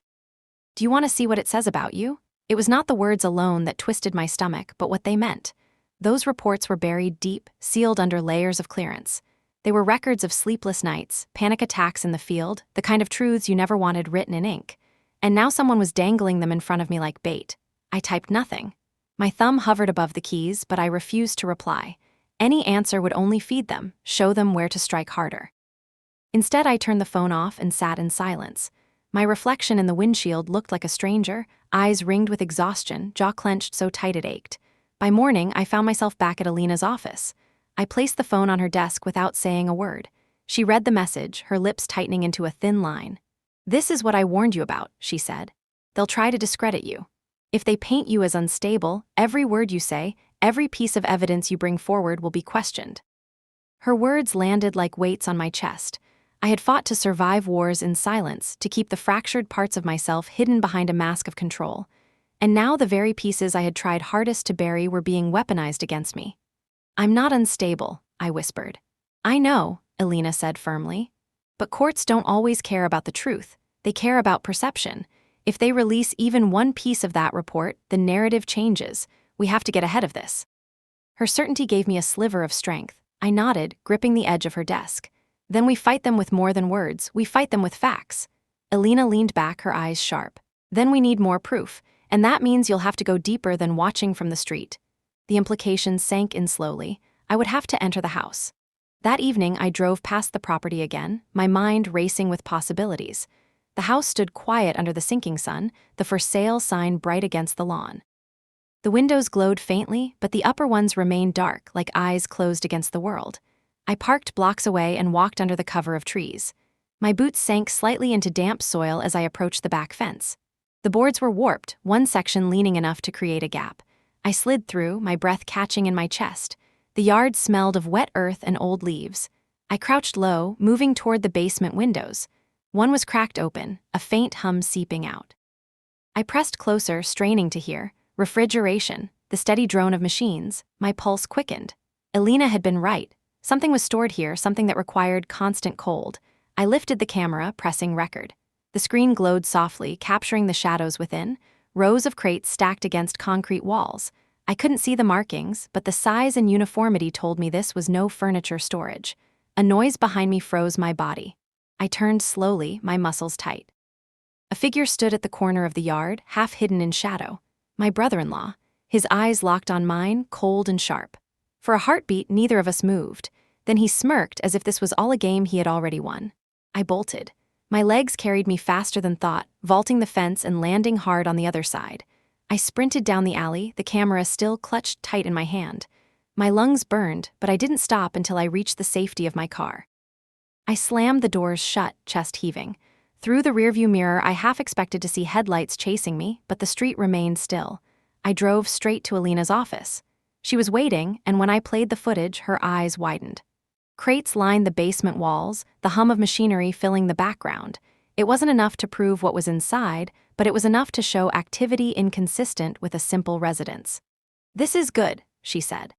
Do you want to see what it says about you? It was not the words alone that twisted my stomach, but what they meant. Those reports were buried deep, sealed under layers of clearance. They were records of sleepless nights, panic attacks in the field, the kind of truths you never wanted written in ink. And now someone was dangling them in front of me like bait. I typed nothing. My thumb hovered above the keys, but I refused to reply. Any answer would only feed them, show them where to strike harder. Instead, I turned the phone off and sat in silence. My reflection in the windshield looked like a stranger, eyes ringed with exhaustion, jaw clenched so tight it ached. By morning, I found myself back at Alina's office. I placed the phone on her desk without saying a word. She read the message, her lips tightening into a thin line. "This is what I warned you about," she said. "They'll try to discredit you. If they paint you as unstable, every word you say, every piece of evidence you bring forward will be questioned." Her words landed like weights on my chest. I had fought to survive wars in silence, to keep the fractured parts of myself hidden behind a mask of control. And now the very pieces I had tried hardest to bury were being weaponized against me. "I'm not unstable," I whispered. "I know," Alina said firmly. "But courts don't always care about the truth. They care about perception. If they release even one piece of that report, the narrative changes. We have to get ahead of this." Her certainty gave me a sliver of strength. I nodded, gripping the edge of her desk. "Then we fight them with more than words. We fight them with facts." Alina leaned back, her eyes sharp. "Then we need more proof. And that means you'll have to go deeper than watching from the street." The implications sank in slowly. I would have to enter the house. That evening, I drove past the property again, my mind racing with possibilities. The house stood quiet under the sinking sun, the "for sale" sign bright against the lawn. The windows glowed faintly, but the upper ones remained dark, like eyes closed against the world. I parked blocks away and walked under the cover of trees. My boots sank slightly into damp soil as I approached the back fence. The boards were warped, one section leaning enough to create a gap. I slid through, my breath catching in my chest. The yard smelled of wet earth and old leaves. I crouched low, moving toward the basement windows. One was cracked open, a faint hum seeping out. I pressed closer, straining to hear. Refrigeration, the steady drone of machines. My pulse quickened. Alina had been right. Something was stored here, something that required constant cold. I lifted the camera, pressing record. The screen glowed softly, capturing the shadows within. Rows of crates stacked against concrete walls. I couldn't see the markings, but the size and uniformity told me this was no furniture storage. A noise behind me froze my body. I turned slowly, my muscles tight. A figure stood at the corner of the yard, half hidden in shadow. My brother-in-law, his eyes locked on mine, cold and sharp. For a heartbeat, neither of us moved. Then he smirked as if this was all a game he had already won. I bolted. My legs carried me faster than thought, vaulting the fence and landing hard on the other side. I sprinted down the alley, the camera still clutched tight in my hand. My lungs burned, but I didn't stop until I reached the safety of my car. I slammed the doors shut, chest heaving. Through the rearview mirror, I half expected to see headlights chasing me, but the street remained still. I drove straight to Alina's office. She was waiting, and when I played the footage, her eyes widened. Crates lined the basement walls, the hum of machinery filling the background. It wasn't enough to prove what was inside, but it was enough to show activity inconsistent with a simple residence. "This is good," she said.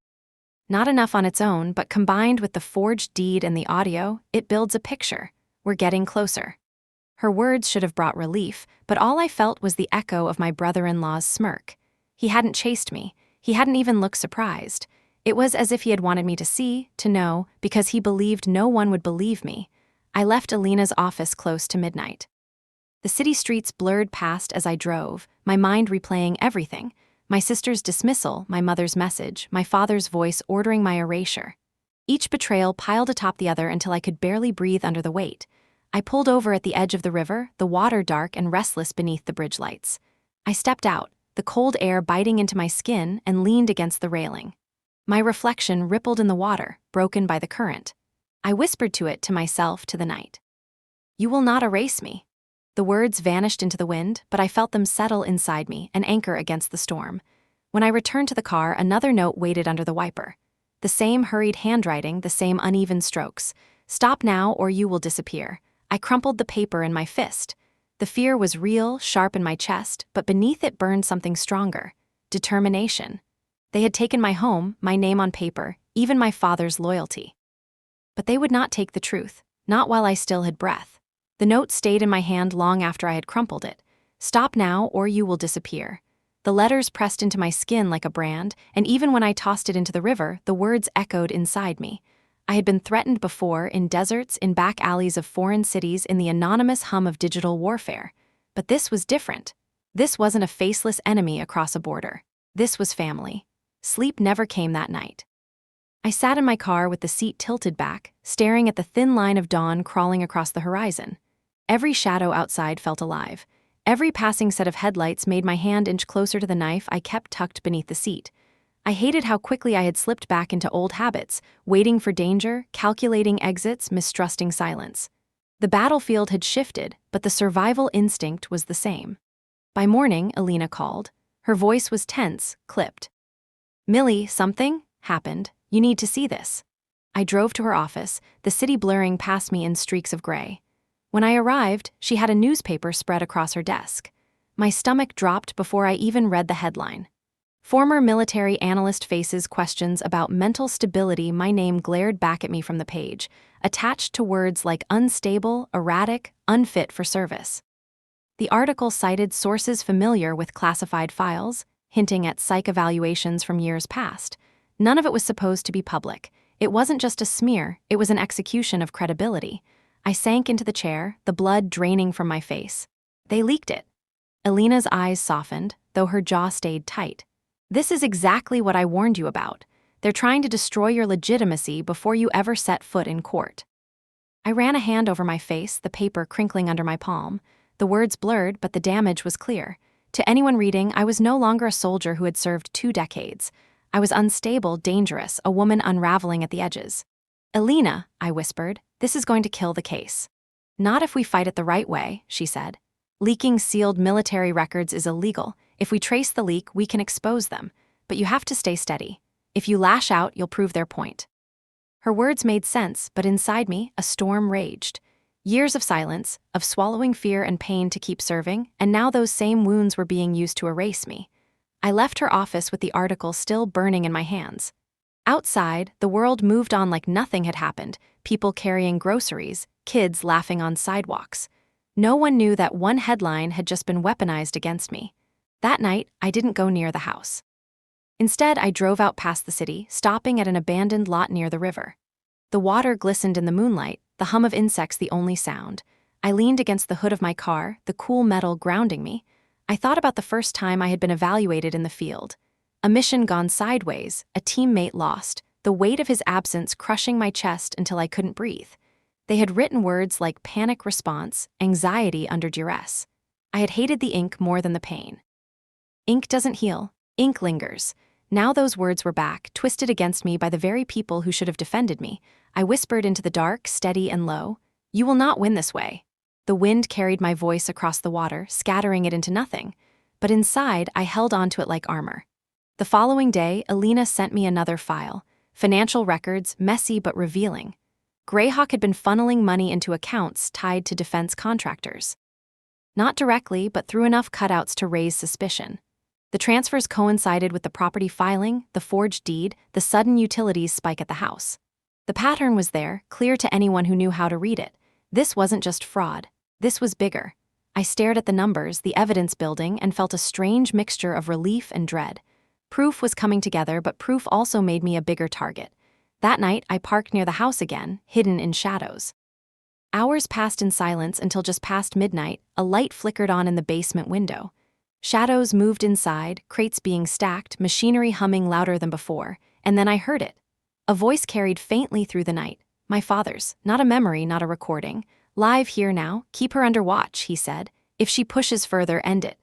Not enough on its own, but combined with the forged deed and the audio, it builds a picture. We're getting closer. Her words should have brought relief, but all I felt was the echo of my brother-in-law's smirk. He hadn't chased me. He hadn't even looked surprised. It was as if he had wanted me to see, to know, because he believed no one would believe me. I left Alina's office close to midnight. The city streets blurred past as I drove, my mind replaying everything. My sister's dismissal, my mother's message, my father's voice ordering my erasure. Each betrayal piled atop the other until I could barely breathe under the weight. I pulled over at the edge of the river, the water dark and restless beneath the bridge lights. I stepped out, the cold air biting into my skin, and leaned against the railing. My reflection rippled in the water, broken by the current. I whispered to myself, to the night. "You will not erase me." The words vanished into the wind, but I felt them settle inside me, an anchor against the storm. When I returned to the car, another note waited under the wiper. The same hurried handwriting, the same uneven strokes. "Stop now or you will disappear." I crumpled the paper in my fist. The fear was real, sharp in my chest, but beneath it burned something stronger. determination. They had taken my home, my name on paper, even my father's loyalty. But they would not take the truth, not while I still had breath. The note stayed in my hand long after I had crumpled it. Stop now or you will disappear. The letters pressed into my skin like a brand, and even when I tossed it into the river, the words echoed inside me. I had been threatened before, in deserts, in back alleys of foreign cities, in the anonymous hum of digital warfare. But this was different. This wasn't a faceless enemy across a border. This was family. Sleep never came that night. I sat in my car with the seat tilted back, staring at the thin line of dawn crawling across the horizon. Every shadow outside felt alive. Every passing set of headlights made my hand inch closer to the knife I kept tucked beneath the seat. I hated how quickly I had slipped back into old habits, waiting for danger, calculating exits, mistrusting silence. The battlefield had shifted, but the survival instinct was the same. By morning, Alina called. Her voice was tense, clipped. "Millie, something happened. You need to see this." I drove to her office, the city blurring past me in streaks of gray. When I arrived, she had a newspaper spread across her desk. My stomach dropped before I even read the headline. Former military analyst faces questions about mental stability. My name glared back at me from the page, attached to words like unstable, erratic, unfit for service. The article cited sources familiar with classified files, hinting at psych evaluations from years past. None of it was supposed to be public. It wasn't just a smear, it was an execution of credibility. I sank into the chair, the blood draining from my face. They leaked it. Alina's eyes softened, though her jaw stayed tight. "This is exactly what I warned you about. They're trying to destroy your legitimacy before you ever set foot in court." I ran a hand over my face, the paper crinkling under my palm. The words blurred, but the damage was clear. To anyone reading, I was no longer a soldier who had served 2 decades. I was unstable, dangerous, a woman unraveling at the edges. "Alina," I whispered, "this is going to kill the case." "Not if we fight it the right way," she said. "Leaking sealed military records is illegal. If we trace the leak, we can expose them. But you have to stay steady. If you lash out, you'll prove their point." Her words made sense, but inside me, a storm raged. Years of silence, of swallowing fear and pain to keep serving, and now those same wounds were being used to erase me. I left her office with the article still burning in my hands. Outside, the world moved on like nothing had happened, people carrying groceries, kids laughing on sidewalks. No one knew that one headline had just been weaponized against me. That night, I didn't go near the house. Instead, I drove out past the city, stopping at an abandoned lot near the river. The water glistened in the moonlight, the hum of insects the only sound. I leaned against the hood of my car, the cool metal grounding me. I thought about the first time I had been evaluated in the field. A mission gone sideways, a teammate lost, the weight of his absence crushing my chest until I couldn't breathe. They had written words like panic response, anxiety under duress. I had hated the ink more than the pain. Ink doesn't heal, ink lingers. Now those words were back, twisted against me by the very people who should have defended me. I whispered into the dark, steady and low, "You will not win this way." The wind carried my voice across the water, scattering it into nothing. But inside, I held onto it like armor. The following day, Alina sent me another file. Financial records, messy but revealing. Greyhawk had been funneling money into accounts tied to defense contractors. Not directly, but through enough cutouts to raise suspicion. The transfers coincided with the property filing, the forged deed, the sudden utilities spike at the house. The pattern was there, clear to anyone who knew how to read it. This wasn't just fraud. This was bigger. I stared at the numbers, the evidence building, and felt a strange mixture of relief and dread. Proof was coming together, but proof also made me a bigger target. That night, I parked near the house again, hidden in shadows. Hours passed in silence until just past midnight, a light flickered on in the basement window. Shadows moved inside, crates being stacked, machinery humming louder than before, and then I heard it. A voice carried faintly through the night. My father's, not a memory, not a recording. "Live here now, keep her under watch," he said. "If she pushes further, end it."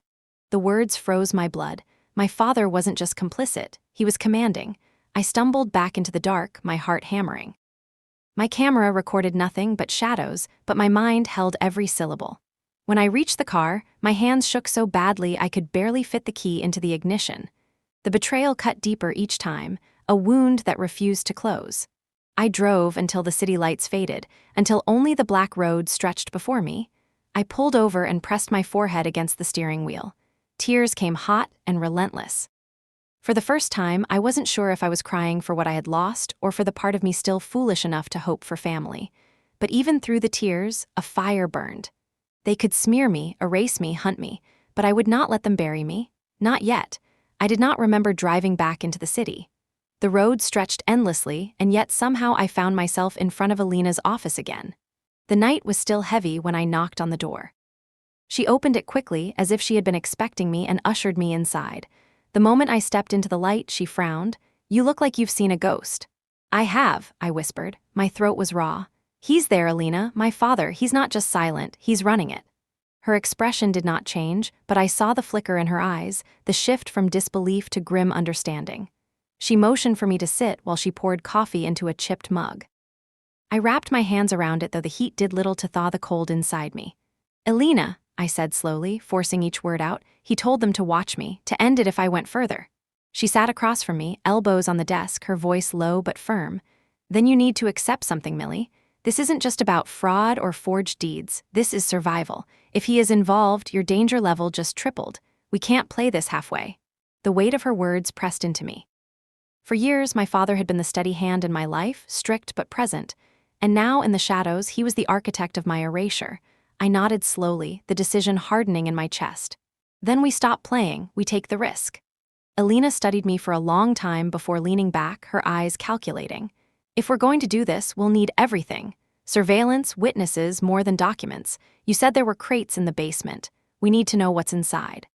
The words froze my blood. My father wasn't just complicit, he was commanding. I stumbled back into the dark, my heart hammering. My camera recorded nothing but shadows, but my mind held every syllable. When I reached the car, my hands shook so badly I could barely fit the key into the ignition. The betrayal cut deeper each time, a wound that refused to close. I drove until the city lights faded, until only the black road stretched before me. I pulled over and pressed my forehead against the steering wheel. Tears came hot and relentless. For the first time, I wasn't sure if I was crying for what I had lost or for the part of me still foolish enough to hope for family. But even through the tears, a fire burned. They could smear me, erase me, hunt me, but I would not let them bury me. Not yet. I did not remember driving back into the city. The road stretched endlessly, and yet somehow I found myself in front of Alina's office again. The night was still heavy when I knocked on the door. She opened it quickly, as if she had been expecting me, and ushered me inside. The moment I stepped into the light, she frowned. "You look like you've seen a ghost." "I have," I whispered. My throat was raw. "He's there, Alina, my father. He's not just silent, he's running it." Her expression did not change, but I saw the flicker in her eyes, the shift from disbelief to grim understanding. She motioned for me to sit while she poured coffee into a chipped mug. I wrapped my hands around it, though the heat did little to thaw the cold inside me. "Alina," I said slowly, forcing each word out. "He told them to watch me, to end it if I went further." She sat across from me, elbows on the desk, her voice low but firm. "Then you need to accept something, Millie. This isn't just about fraud or forged deeds. This is survival. If he is involved, your danger level just tripled. We can't play this halfway." The weight of her words pressed into me. For years, my father had been the steady hand in my life, strict but present. And now, in the shadows, he was the architect of my erasure. I nodded slowly, the decision hardening in my chest. "Then we stop playing, we take the risk." Alina studied me for a long time before leaning back, her eyes calculating. "If we're going to do this, we'll need everything. Surveillance, witnesses, more than documents. You said there were crates in the basement. We need to know what's inside."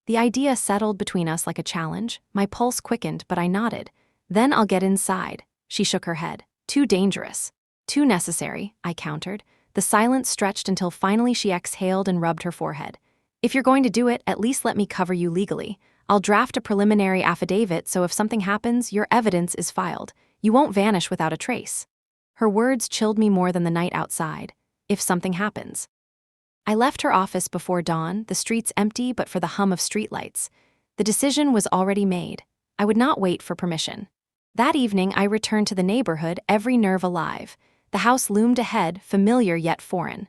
The idea settled between us like a challenge. My pulse quickened, but I nodded. "Then I'll get inside." She shook her head. "Too dangerous." "Too necessary," I countered. The silence stretched until finally she exhaled and rubbed her forehead. "If you're going to do it, at least let me cover you legally. I'll draft a preliminary affidavit so if something happens, your evidence is filed. You won't vanish without a trace." Her words chilled me more than the night outside. If something happens. I left her office before dawn, the streets empty but for the hum of streetlights. The decision was already made. I would not wait for permission. That evening, I returned to the neighborhood, every nerve alive. The house loomed ahead, familiar yet foreign.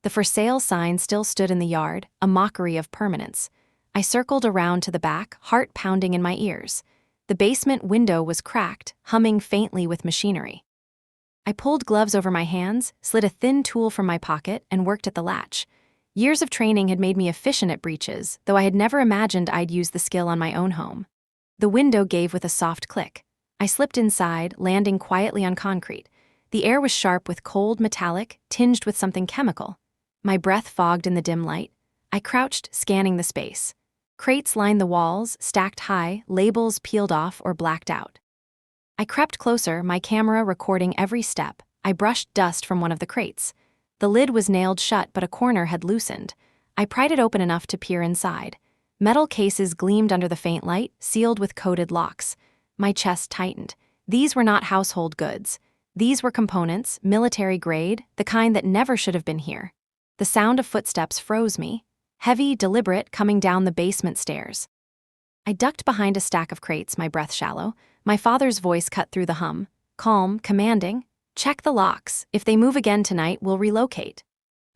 The for sale sign still stood in the yard, a mockery of permanence. I circled around to the back, heart pounding in my ears. The basement window was cracked, humming faintly with machinery. I pulled gloves over my hands, slid a thin tool from my pocket, and worked at the latch. Years of training had made me efficient at breaches, though I had never imagined I'd use the skill on my own home. The window gave with a soft click. I slipped inside, landing quietly on concrete. The air was sharp with cold metallic, tinged with something chemical. My breath fogged in the dim light. I crouched, scanning the space. Crates lined the walls, stacked high, labels peeled off or blacked out. I crept closer, my camera recording every step. I brushed dust from one of the crates. The lid was nailed shut, but a corner had loosened. I pried it open enough to peer inside. Metal cases gleamed under the faint light, sealed with coated locks. My chest tightened. These were not household goods. These were components, military grade, the kind that never should have been here. The sound of footsteps froze me. Heavy, deliberate, coming down the basement stairs. I ducked behind a stack of crates, my breath shallow. My father's voice cut through the hum. Calm, commanding. "Check the locks. If they move again tonight, we'll relocate."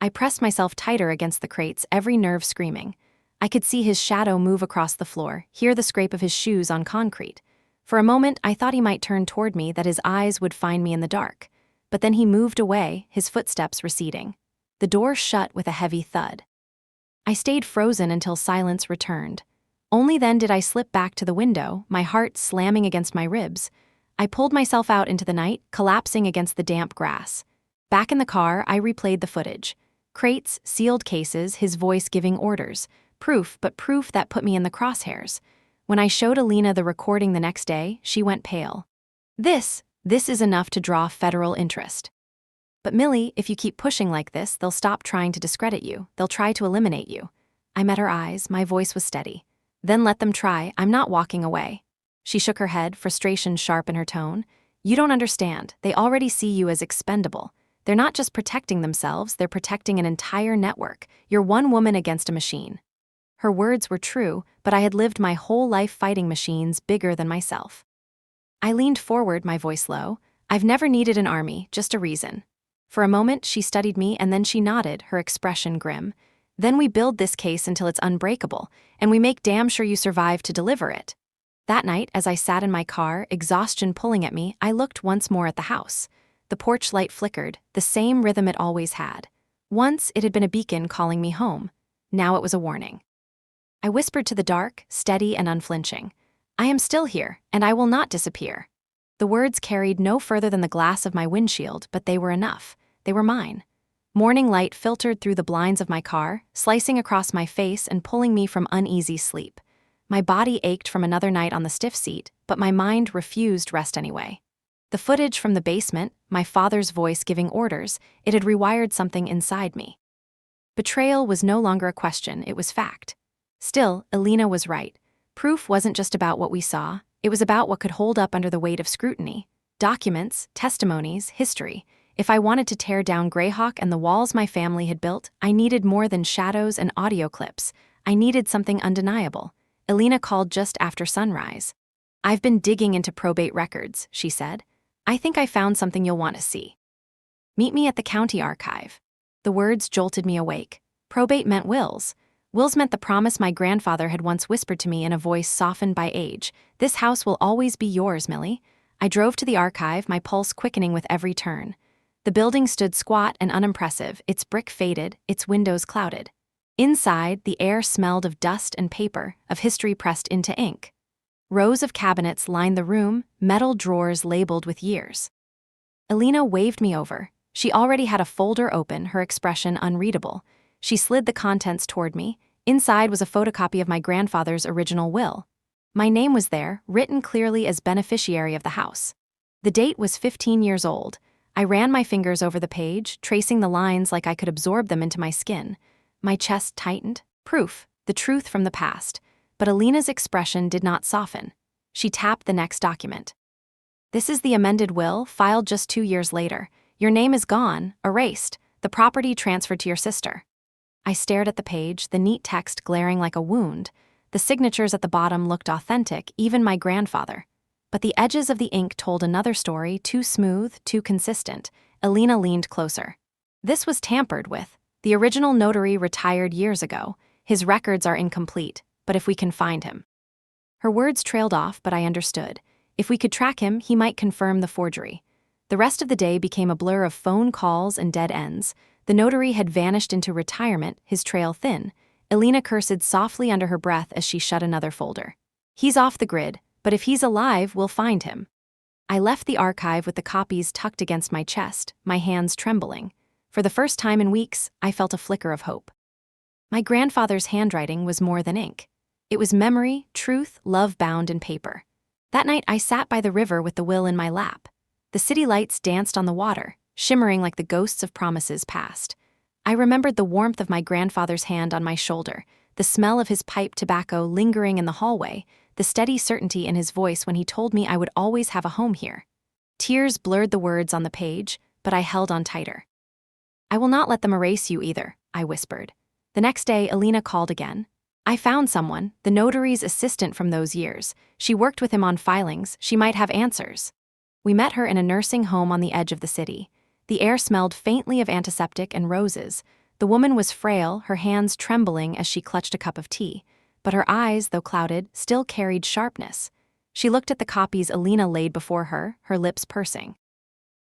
I pressed myself tighter against the crates, every nerve screaming. I could see his shadow move across the floor, hear the scrape of his shoes on concrete. For a moment, I thought he might turn toward me, that his eyes would find me in the dark. But then he moved away, his footsteps receding. The door shut with a heavy thud. I stayed frozen until silence returned. Only then did I slip back to the window, my heart slamming against my ribs. I pulled myself out into the night, collapsing against the damp grass. Back in the car, I replayed the footage. Crates, sealed cases, his voice giving orders. Proof, but proof that put me in the crosshairs. When I showed Alina the recording the next day, she went pale. This is enough to draw federal interest." "But Millie, if you keep pushing like this, they'll stop trying to discredit you. They'll try to eliminate you." I met her eyes, my voice was steady. "Then let them try, I'm not walking away." She shook her head, frustration sharp in her tone. "You don't understand. They already see you as expendable. They're not just protecting themselves, they're protecting an entire network. You're one woman against a machine." Her words were true, but I had lived my whole life fighting machines bigger than myself. I leaned forward, my voice low. "I've never needed an army, just a reason." For a moment, she studied me, and then she nodded, her expression grim. "Then we build this case until it's unbreakable, and we make damn sure you survive to deliver it." That night, as I sat in my car, exhaustion pulling at me, I looked once more at the house. The porch light flickered, the same rhythm it always had. Once it had been a beacon calling me home. Now it was a warning. I whispered to the dark, steady and unflinching. I am still here, and I will not disappear. The words carried no further than the glass of my windshield, but they were enough. They were mine. Morning light filtered through the blinds of my car, slicing across my face and pulling me from uneasy sleep. My body ached from another night on the stiff seat, but my mind refused rest anyway. The footage from the basement, my father's voice giving orders, it had rewired something inside me. Betrayal was no longer a question, it was fact. Still, Elena was right. Proof wasn't just about what we saw, it was about what could hold up under the weight of scrutiny. Documents, testimonies, history. If I wanted to tear down Greyhawk and the walls my family had built, I needed more than shadows and audio clips. I needed something undeniable. Elena called just after sunrise. I've been digging into probate records, she said. I think I found something you'll want to see. Meet me at the county archive. The words jolted me awake. Probate meant wills. Wills meant the promise my grandfather had once whispered to me in a voice softened by age. This house will always be yours, Millie. I drove to the archive, my pulse quickening with every turn. The building stood squat and unimpressive, its brick faded, its windows clouded. Inside, the air smelled of dust and paper, of history pressed into ink. Rows of cabinets lined the room, metal drawers labeled with years. Elena waved me over. She already had a folder open, her expression unreadable. She slid the contents toward me. Inside was a photocopy of my grandfather's original will. My name was there, written clearly as beneficiary of the house. The date was 15 years old. I ran my fingers over the page, tracing the lines like I could absorb them into my skin. My chest tightened. Proof, the truth from the past. But Elena's expression did not soften. She tapped the next document. This is the amended will, filed just 2 years later. Your name is gone, erased, the property transferred to your sister. I stared at the page, the neat text glaring like a wound. The signatures at the bottom looked authentic, even my grandfather. But the edges of the ink told another story, too smooth, too consistent. Elena leaned closer. This was tampered with. The original notary retired years ago. His records are incomplete, but if we can find him. Her words trailed off, but I understood. If we could track him, he might confirm the forgery. The rest of the day became a blur of phone calls and dead ends. The notary had vanished into retirement, his trail thin. Elena cursed softly under her breath as she shut another folder. He's off the grid, but if he's alive, we'll find him. I left the archive with the copies tucked against my chest, my hands trembling. For the first time in weeks, I felt a flicker of hope. My grandfather's handwriting was more than ink. It was memory, truth, love bound in paper. That night, I sat by the river with the will in my lap. The city lights danced on the water, shimmering like the ghosts of promises past. I remembered the warmth of my grandfather's hand on my shoulder, the smell of his pipe tobacco lingering in the hallway, the steady certainty in his voice when he told me I would always have a home here. Tears blurred the words on the page, but I held on tighter. I will not let them erase you either, I whispered. The next day, Elena called again. I found someone, the notary's assistant from those years. She worked with him on filings, she might have answers. We met her in a nursing home on the edge of the city. The air smelled faintly of antiseptic and roses. The woman was frail, her hands trembling as she clutched a cup of tea. But her eyes, though clouded, still carried sharpness. She looked at the copies Elena laid before her, her lips pursing.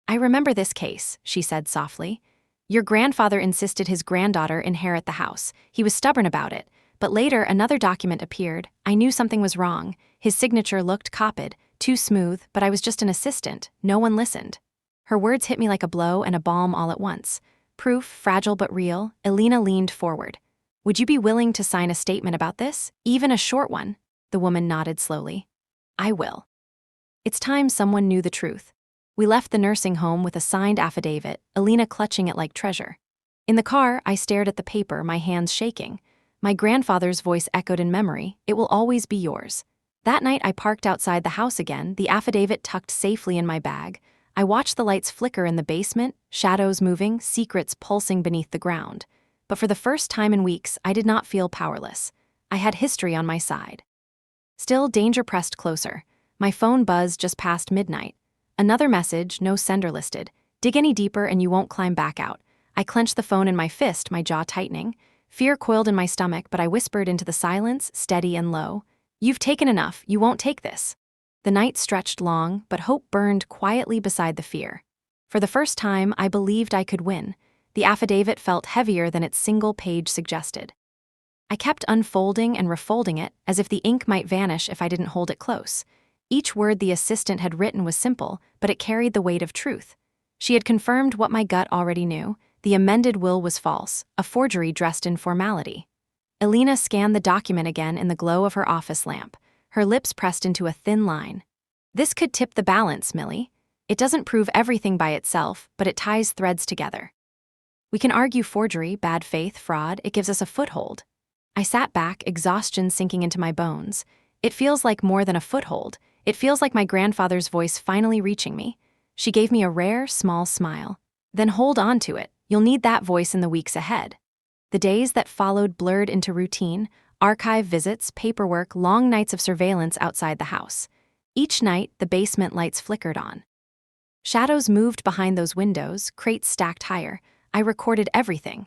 I remember this case, she said softly. Your grandfather insisted his granddaughter inherit the house. He was stubborn about it. But later, another document appeared. I knew something was wrong. His signature looked copied, too smooth, but I was just an assistant. No one listened. Her words hit me like a blow and a balm all at once. Proof, fragile but real. Elena leaned forward. Would you be willing to sign a statement about this? Even a short one? The woman nodded slowly. I will. It's time someone knew the truth. We left the nursing home with a signed affidavit, Elena clutching it like treasure. In the car, I stared at the paper, my hands shaking. My grandfather's voice echoed in memory, it will always be yours. That night I parked outside the house again, the affidavit tucked safely in my bag. I watched the lights flicker in the basement, shadows moving, secrets pulsing beneath the ground. But for the first time in weeks, I did not feel powerless. I had history on my side. Still, danger pressed closer. My phone buzzed just past midnight. Another message, no sender listed. Dig any deeper and you won't climb back out. I clenched the phone in my fist, my jaw tightening. Fear coiled in my stomach, but I whispered into the silence, steady and low. "You've taken enough, you won't take this." The night stretched long, but hope burned quietly beside the fear. For the first time, I believed I could win. The affidavit felt heavier than its single page suggested. I kept unfolding and refolding it, as if the ink might vanish if I didn't hold it close. Each word the assistant had written was simple, but it carried the weight of truth. She had confirmed what my gut already knew: the amended will was false, a forgery dressed in formality. Elena scanned the document again in the glow of her office lamp, her lips pressed into a thin line. "This could tip the balance, Millie. It doesn't prove everything by itself, but it ties threads together. We can argue forgery, bad faith, fraud. It gives us a foothold." I sat back, exhaustion sinking into my bones. It feels like more than a foothold. It feels like my grandfather's voice finally reaching me. She gave me a rare, small smile. "Then hold on to it. You'll need that voice in the weeks ahead." The days that followed blurred into routine: archive visits, paperwork, long nights of surveillance outside the house. Each night, the basement lights flickered on. Shadows moved behind those windows, crates stacked higher. I recorded everything.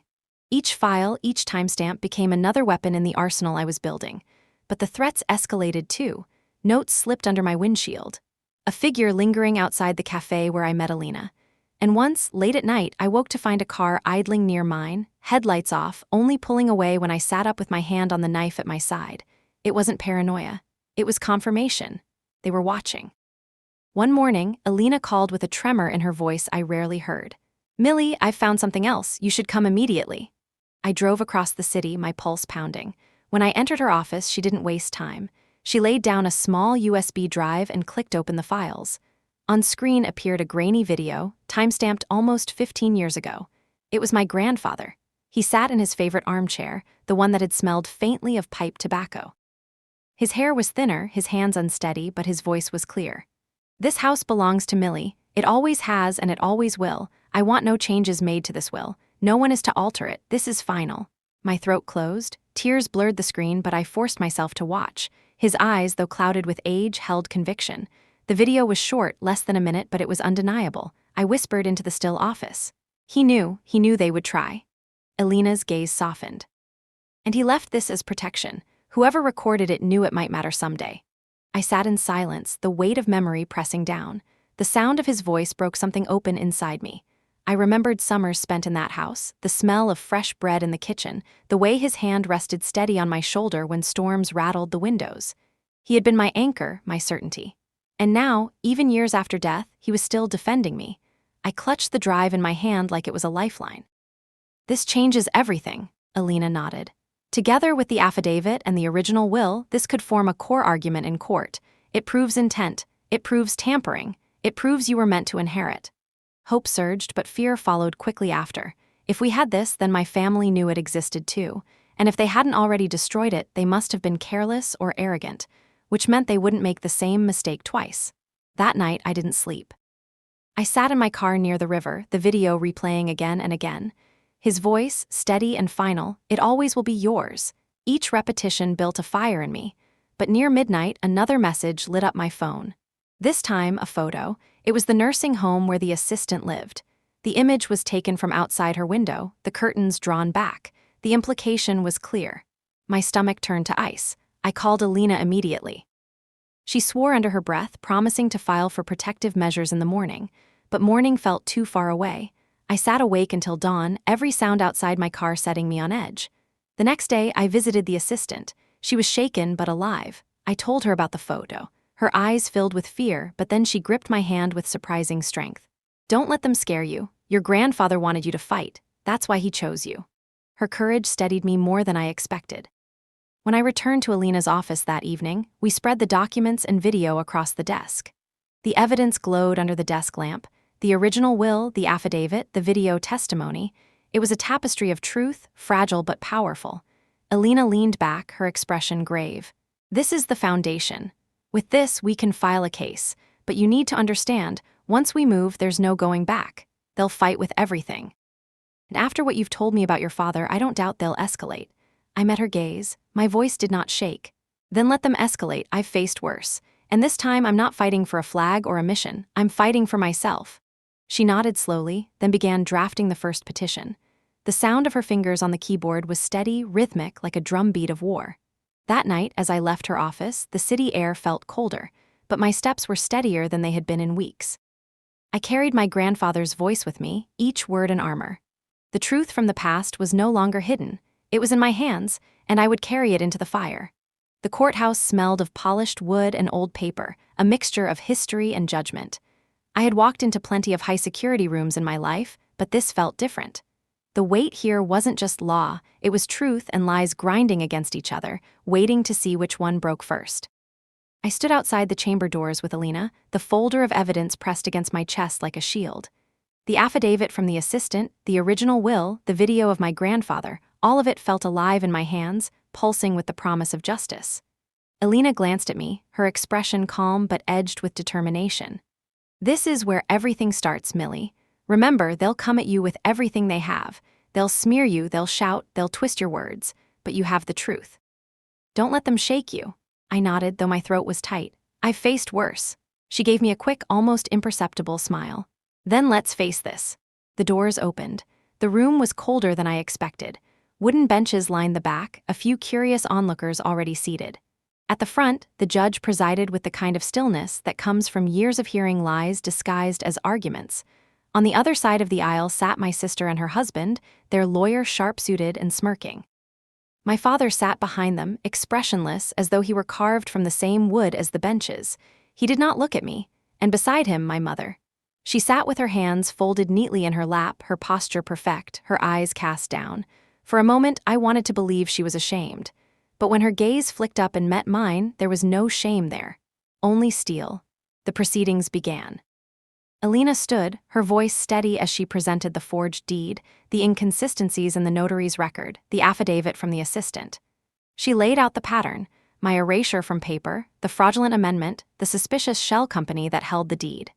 Each file, each timestamp became another weapon in the arsenal I was building. But the threats escalated too. Notes slipped under my windshield. A figure lingering outside the cafe where I met Alina. And once, late at night, I woke to find a car idling near mine, headlights off, only pulling away when I sat up with my hand on the knife at my side. It wasn't paranoia. It was confirmation. They were watching. One morning, Alina called with a tremor in her voice I rarely heard. "Millie, I've found something else. You should come immediately." I drove across the city, my pulse pounding. When I entered her office, she didn't waste time. She laid down a small USB drive and clicked open the files. On screen appeared a grainy video, timestamped almost 15 years ago. It was my grandfather. He sat in his favorite armchair, the one that had smelled faintly of pipe tobacco. His hair was thinner, his hands unsteady, but his voice was clear. "This house belongs to Millie. It always has and it always will. I want no changes made to this will. No one is to alter it. This is final." My throat closed. Tears blurred the screen, but I forced myself to watch. His eyes, though clouded with age, held conviction. The video was short, less than a minute, but it was undeniable. I whispered into the still office. He knew they would try. Elena's gaze softened. "And he left this as protection. Whoever recorded it knew it might matter someday." I sat in silence, the weight of memory pressing down. The sound of his voice broke something open inside me. I remembered summers spent in that house, the smell of fresh bread in the kitchen, the way his hand rested steady on my shoulder when storms rattled the windows. He had been my anchor, my certainty. And now, even years after death, he was still defending me. I clutched the drive in my hand like it was a lifeline. "This changes everything," Alina nodded. "Together with the affidavit and the original will, this could form a core argument in court. It proves intent. It proves tampering. It proves you were meant to inherit." Hope surged, but fear followed quickly after. If we had this, then my family knew it existed too. And if they hadn't already destroyed it, they must have been careless or arrogant, which meant they wouldn't make the same mistake twice. That night, I didn't sleep. I sat in my car near the river, the video replaying again and again. His voice, steady and final: "It always will be yours." Each repetition built a fire in me. But near midnight, another message lit up my phone. This time, a photo. It was the nursing home where the assistant lived. The image was taken from outside her window, the curtains drawn back. The implication was clear. My stomach turned to ice. I called Alina immediately. She swore under her breath, promising to file for protective measures in the morning. But morning felt too far away. I sat awake until dawn, every sound outside my car setting me on edge. The next day, I visited the assistant. She was shaken but alive. I told her about the photo. Her eyes filled with fear, but then she gripped my hand with surprising strength. "Don't let them scare you. Your grandfather wanted you to fight. That's why he chose you." Her courage steadied me more than I expected. When I returned to Alina's office that evening, we spread the documents and video across the desk. The evidence glowed under the desk lamp: the original will, the affidavit, the video testimony. It was a tapestry of truth, fragile but powerful. Alina leaned back, her expression grave. "This is the foundation. With this, we can file a case. But you need to understand, once we move, there's no going back. They'll fight with everything. And after what you've told me about your father, I don't doubt they'll escalate." I met her gaze. My voice did not shake. "Then let them escalate. I've faced worse. And this time, I'm not fighting for a flag or a mission. I'm fighting for myself." She nodded slowly, then began drafting the first petition. The sound of her fingers on the keyboard was steady, rhythmic, like a drumbeat of war. That night, as I left her office, the city air felt colder, but my steps were steadier than they had been in weeks. I carried my grandfather's voice with me, each word an armor. The truth from the past was no longer hidden. It was in my hands, and I would carry it into the fire. The courthouse smelled of polished wood and old paper, a mixture of history and judgment. I had walked into plenty of high-security rooms in my life, but this felt different. The weight here wasn't just law, it was truth and lies grinding against each other, waiting to see which one broke first. I stood outside the chamber doors with Alina, the folder of evidence pressed against my chest like a shield. The affidavit from the assistant, the original will, the video of my grandfather, all of it felt alive in my hands, pulsing with the promise of justice. Alina glanced at me, her expression calm but edged with determination. "This is where everything starts, Millie. Remember, they'll come at you with everything they have. They'll smear you, they'll shout, they'll twist your words, but you have the truth. Don't let them shake you." I nodded, though my throat was tight. "I've faced worse." She gave me a quick, almost imperceptible smile. "Then let's face this." The doors opened. The room was colder than I expected. Wooden benches lined the back, a few curious onlookers already seated. At the front, the judge presided with the kind of stillness that comes from years of hearing lies disguised as arguments. On the other side of the aisle sat my sister and her husband, their lawyer sharp-suited and smirking. My father sat behind them, expressionless, as though he were carved from the same wood as the benches. He did not look at me, and beside him, my mother. She sat with her hands folded neatly in her lap, her posture perfect, her eyes cast down. For a moment, I wanted to believe she was ashamed. But when her gaze flicked up and met mine, there was no shame there. Only steel. The proceedings began. Alina stood, her voice steady as she presented the forged deed, the inconsistencies in the notary's record, the affidavit from the assistant. She laid out the pattern, my erasure from paper, the fraudulent amendment, the suspicious shell company that held the deed.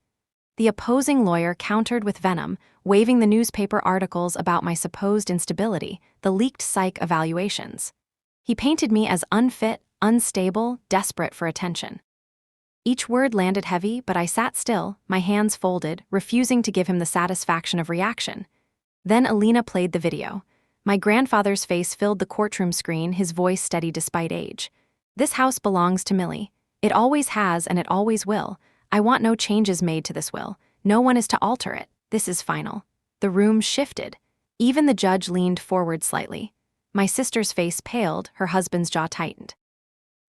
The opposing lawyer countered with venom, waving the newspaper articles about my supposed instability, the leaked psych evaluations. He painted me as unfit, unstable, desperate for attention. Each word landed heavy, but I sat still, my hands folded, refusing to give him the satisfaction of reaction. Then Alina played the video. My grandfather's face filled the courtroom screen, his voice steady despite age. "This house belongs to Millie. It always has and it always will. I want no changes made to this will. No one is to alter it. This is final." The room shifted. Even the judge leaned forward slightly. My sister's face paled, her husband's jaw tightened.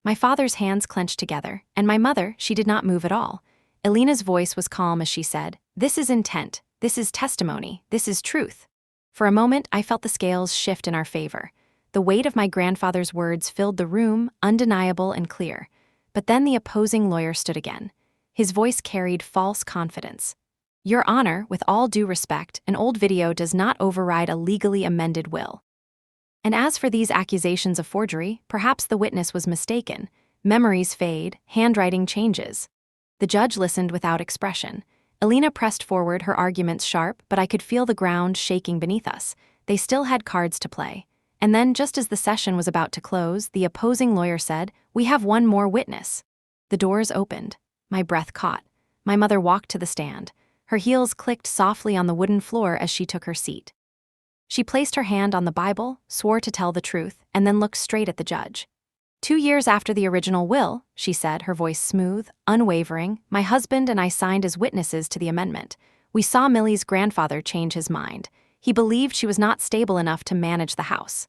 My father's hands clenched together, and my mother, she did not move at all. Alina's voice was calm as she said, "This is intent. This is testimony. This is truth." For a moment, I felt the scales shift in our favor. The weight of my grandfather's words filled the room, undeniable and clear. But then the opposing lawyer stood again. His voice carried false confidence. "Your Honor, with all due respect, an old video does not override a legally amended will. And as for these accusations of forgery, perhaps the witness was mistaken. Memories fade, handwriting changes." The judge listened without expression. Alina pressed forward, her arguments sharp, but I could feel the ground shaking beneath us. They still had cards to play. And then, just as the session was about to close, the opposing lawyer said, "We have one more witness." The doors opened. My breath caught. My mother walked to the stand. Her heels clicked softly on the wooden floor as she took her seat. She placed her hand on the Bible, swore to tell the truth, and then looked straight at the judge. "2 years after the original will," she said, her voice smooth, unwavering, "my husband and I signed as witnesses to the amendment. We saw Millie's grandfather change his mind. He believed she was not stable enough to manage the house."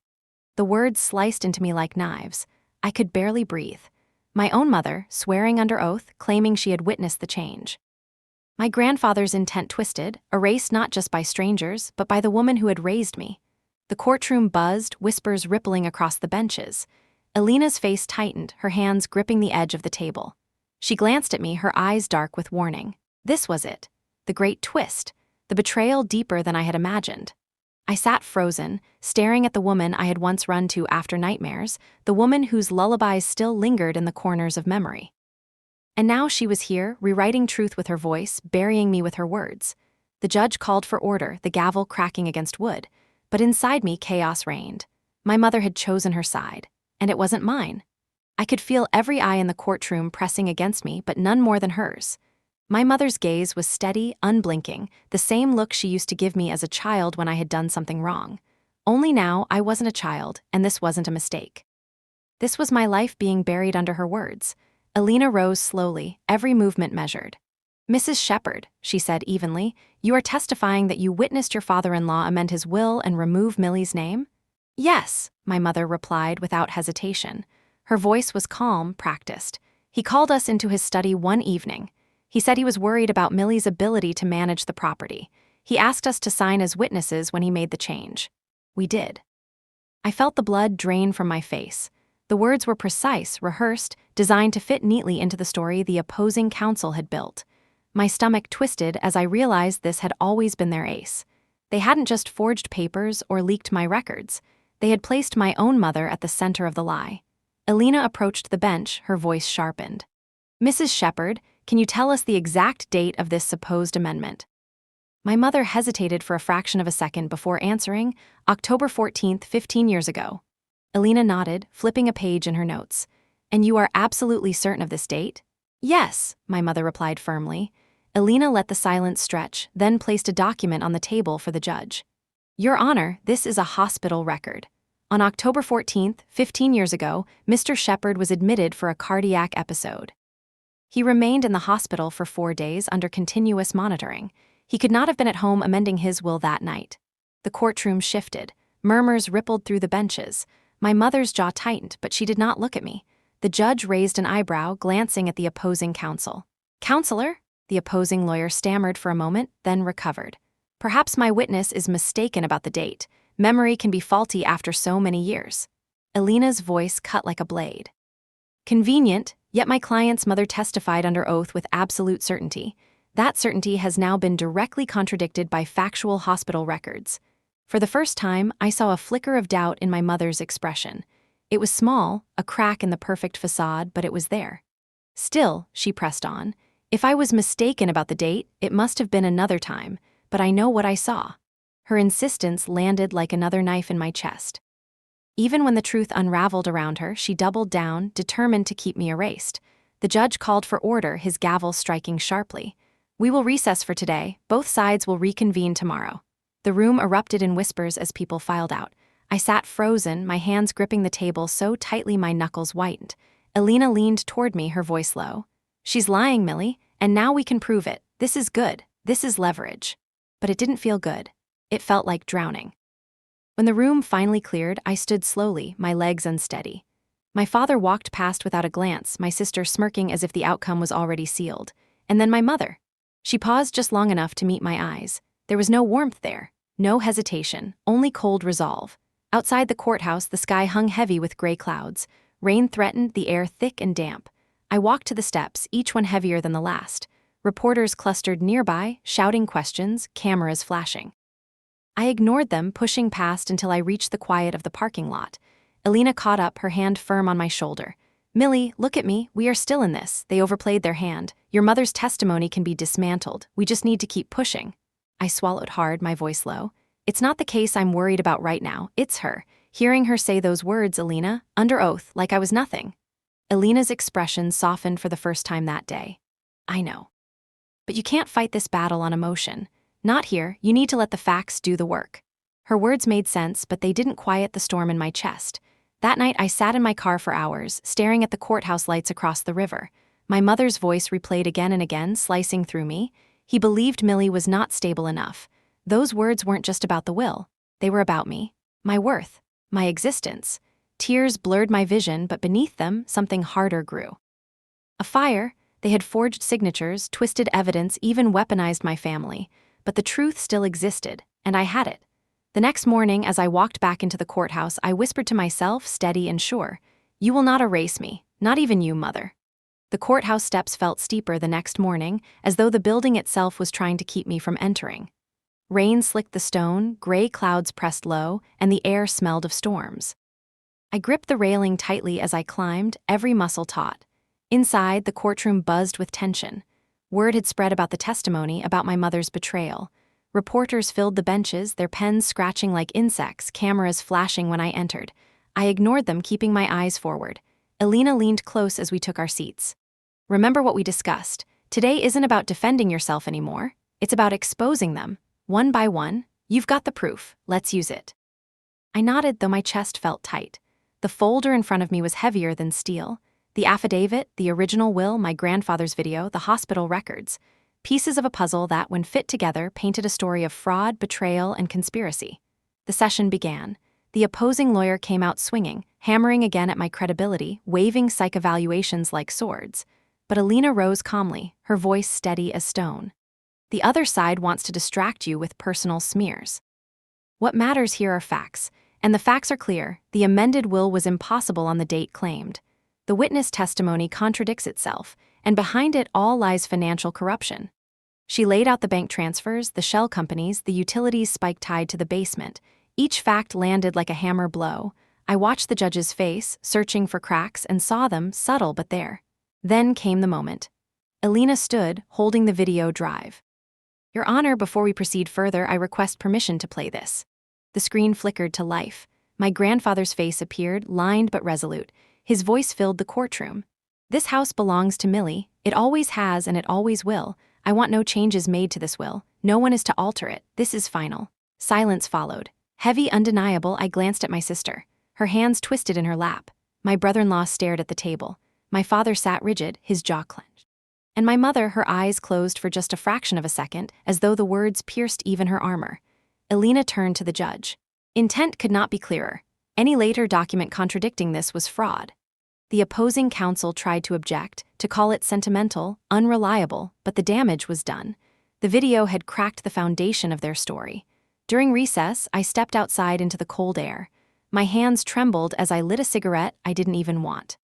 The words sliced into me like knives. I could barely breathe. My own mother, swearing under oath, claiming she had witnessed the change. My grandfather's intent twisted, erased not just by strangers, but by the woman who had raised me. The courtroom buzzed, whispers rippling across the benches. Alina's face tightened, her hands gripping the edge of the table. She glanced at me, her eyes dark with warning. This was it. The great twist. The betrayal deeper than I had imagined. I sat frozen, staring at the woman I had once run to after nightmares, the woman whose lullabies still lingered in the corners of memory. And now she was here, rewriting truth with her voice, burying me with her words. The judge called for order, the gavel cracking against wood. But inside me, chaos reigned. My mother had chosen her side, and it wasn't mine. I could feel every eye in the courtroom pressing against me, but none more than hers. My mother's gaze was steady, unblinking, the same look she used to give me as a child when I had done something wrong. Only now, I wasn't a child, and this wasn't a mistake. This was my life being buried under her words. Alina rose slowly, every movement measured. "Mrs. Shepherd," she said evenly, "you are testifying that you witnessed your father-in-law amend his will and remove Millie's name?" "Yes," my mother replied without hesitation. Her voice was calm, practiced. "He called us into his study one evening. He said he was worried about Millie's ability to manage the property. He asked us to sign as witnesses when he made the change. We did." I felt the blood drain from my face. The words were precise, rehearsed, designed to fit neatly into the story the opposing counsel had built. My stomach twisted as I realized this had always been their ace. They hadn't just forged papers or leaked my records. They had placed my own mother at the center of the lie. Alina approached the bench, her voice sharpened. "Mrs. Shepherd, can you tell us the exact date of this supposed amendment?" My mother hesitated for a fraction of a second before answering, "October 14th, 15 years ago." Alina nodded, flipping a page in her notes. "And you are absolutely certain of this date?" "Yes," my mother replied firmly. Alina let the silence stretch, then placed a document on the table for the judge. "Your Honor, this is a hospital record. On October 14th, 15 years ago, Mr. Shepherd was admitted for a cardiac episode. He remained in the hospital for 4 days under continuous monitoring. He could not have been at home amending his will that night." The courtroom shifted. Murmurs rippled through the benches. My mother's jaw tightened, but she did not look at me. The judge raised an eyebrow, glancing at the opposing counsel. "Counselor?" The opposing lawyer stammered for a moment, then recovered. "Perhaps my witness is mistaken about the date. Memory can be faulty after so many years." Alina's voice cut like a blade. "Convenient, yet my client's mother testified under oath with absolute certainty. That certainty has now been directly contradicted by factual hospital records." For the first time, I saw a flicker of doubt in my mother's expression. It was small, a crack in the perfect facade, but it was there. "Still," she pressed on, "if I was mistaken about the date, it must have been another time, but I know what I saw." Her insistence landed like another knife in my chest. Even when the truth unraveled around her, she doubled down, determined to keep me erased. The judge called for order, his gavel striking sharply. "We will recess for today. Both sides will reconvene tomorrow." The room erupted in whispers as people filed out. I sat frozen, my hands gripping the table so tightly my knuckles whitened. Alina leaned toward me, her voice low. "She's lying, Millie, and now we can prove it. This is good. This is leverage." But it didn't feel good. It felt like drowning. When the room finally cleared, I stood slowly, my legs unsteady. My father walked past without a glance, my sister smirking as if the outcome was already sealed. And then my mother. She paused just long enough to meet my eyes. There was no warmth there, no hesitation, only cold resolve. Outside the courthouse, the sky hung heavy with gray clouds. Rain threatened, the air thick and damp. I walked to the steps, each one heavier than the last. Reporters clustered nearby, shouting questions, cameras flashing. I ignored them, pushing past until I reached the quiet of the parking lot. Alina caught up, her hand firm on my shoulder. "Millie, look at me. We are still in this." They overplayed their hand. "Your mother's testimony can be dismantled. We just need to keep pushing." I swallowed hard, my voice low. "It's not the case I'm worried about right now. It's her. Hearing her say those words, Alina, under oath, like I was nothing." Alina's expression softened for the first time that day. "I know. But you can't fight this battle on emotion. Not here. You need to let the facts do the work." Her words made sense, but they didn't quiet the storm in my chest. That night, I sat in my car for hours, staring at the courthouse lights across the river. My mother's voice replayed again and again, slicing through me. He believed Millie was not stable enough. Those words weren't just about the will. They were about me, my worth, my existence. Tears blurred my vision, but beneath them, something harder grew. A fire. They had forged signatures, twisted evidence, even weaponized my family. But the truth still existed, and I had it. The next morning, as I walked back into the courthouse, I whispered to myself, steady and sure, "You will not erase me, not even you, Mother." The courthouse steps felt steeper the next morning, as though the building itself was trying to keep me from entering. Rain slicked the stone, gray clouds pressed low, and the air smelled of storms. I gripped the railing tightly as I climbed, every muscle taut. Inside, the courtroom buzzed with tension. Word had spread about the testimony, about my mother's betrayal. Reporters filled the benches, their pens scratching like insects, cameras flashing when I entered. I ignored them, keeping my eyes forward. Alina leaned close as we took our seats. "Remember what we discussed. Today isn't about defending yourself anymore. It's about exposing them. One by one. You've got the proof. Let's use it." I nodded, though my chest felt tight. The folder in front of me was heavier than steel. The affidavit, the original will, my grandfather's video, the hospital records. Pieces of a puzzle that, when fit together, painted a story of fraud, betrayal, and conspiracy. The session began. The opposing lawyer came out swinging, hammering again at my credibility, waving psych evaluations like swords. But Alina rose calmly, her voice steady as stone. The other side wants to distract you with personal smears. What matters here are facts, and the facts are clear. The amended will was impossible on the date claimed. The witness testimony contradicts itself, and behind it all lies financial corruption. She laid out the bank transfers, the shell companies, the utilities spike tied to the basement. Each fact landed like a hammer blow. I watched the judge's face, searching for cracks, and saw them, subtle but there. Then came the moment. Alina stood, holding the video drive. Your Honor, before we proceed further, I request permission to play this. The screen flickered to life. My grandfather's face appeared, lined but resolute. His voice filled the courtroom. This house belongs to Millie. It always has and it always will. I want no changes made to this will. No one is to alter it. This is final. Silence followed. Heavy, undeniable, I glanced at my sister. Her hands twisted in her lap. My brother-in-law stared at the table. My father sat rigid, his jaw clenched. And my mother, her eyes closed for just a fraction of a second, as though the words pierced even her armor. Alina turned to the judge. Intent could not be clearer. Any later document contradicting this was fraud. The opposing counsel tried to object, to call it sentimental, unreliable, but the damage was done. The video had cracked the foundation of their story. During recess, I stepped outside into the cold air. My hands trembled as I lit a cigarette I didn't even want.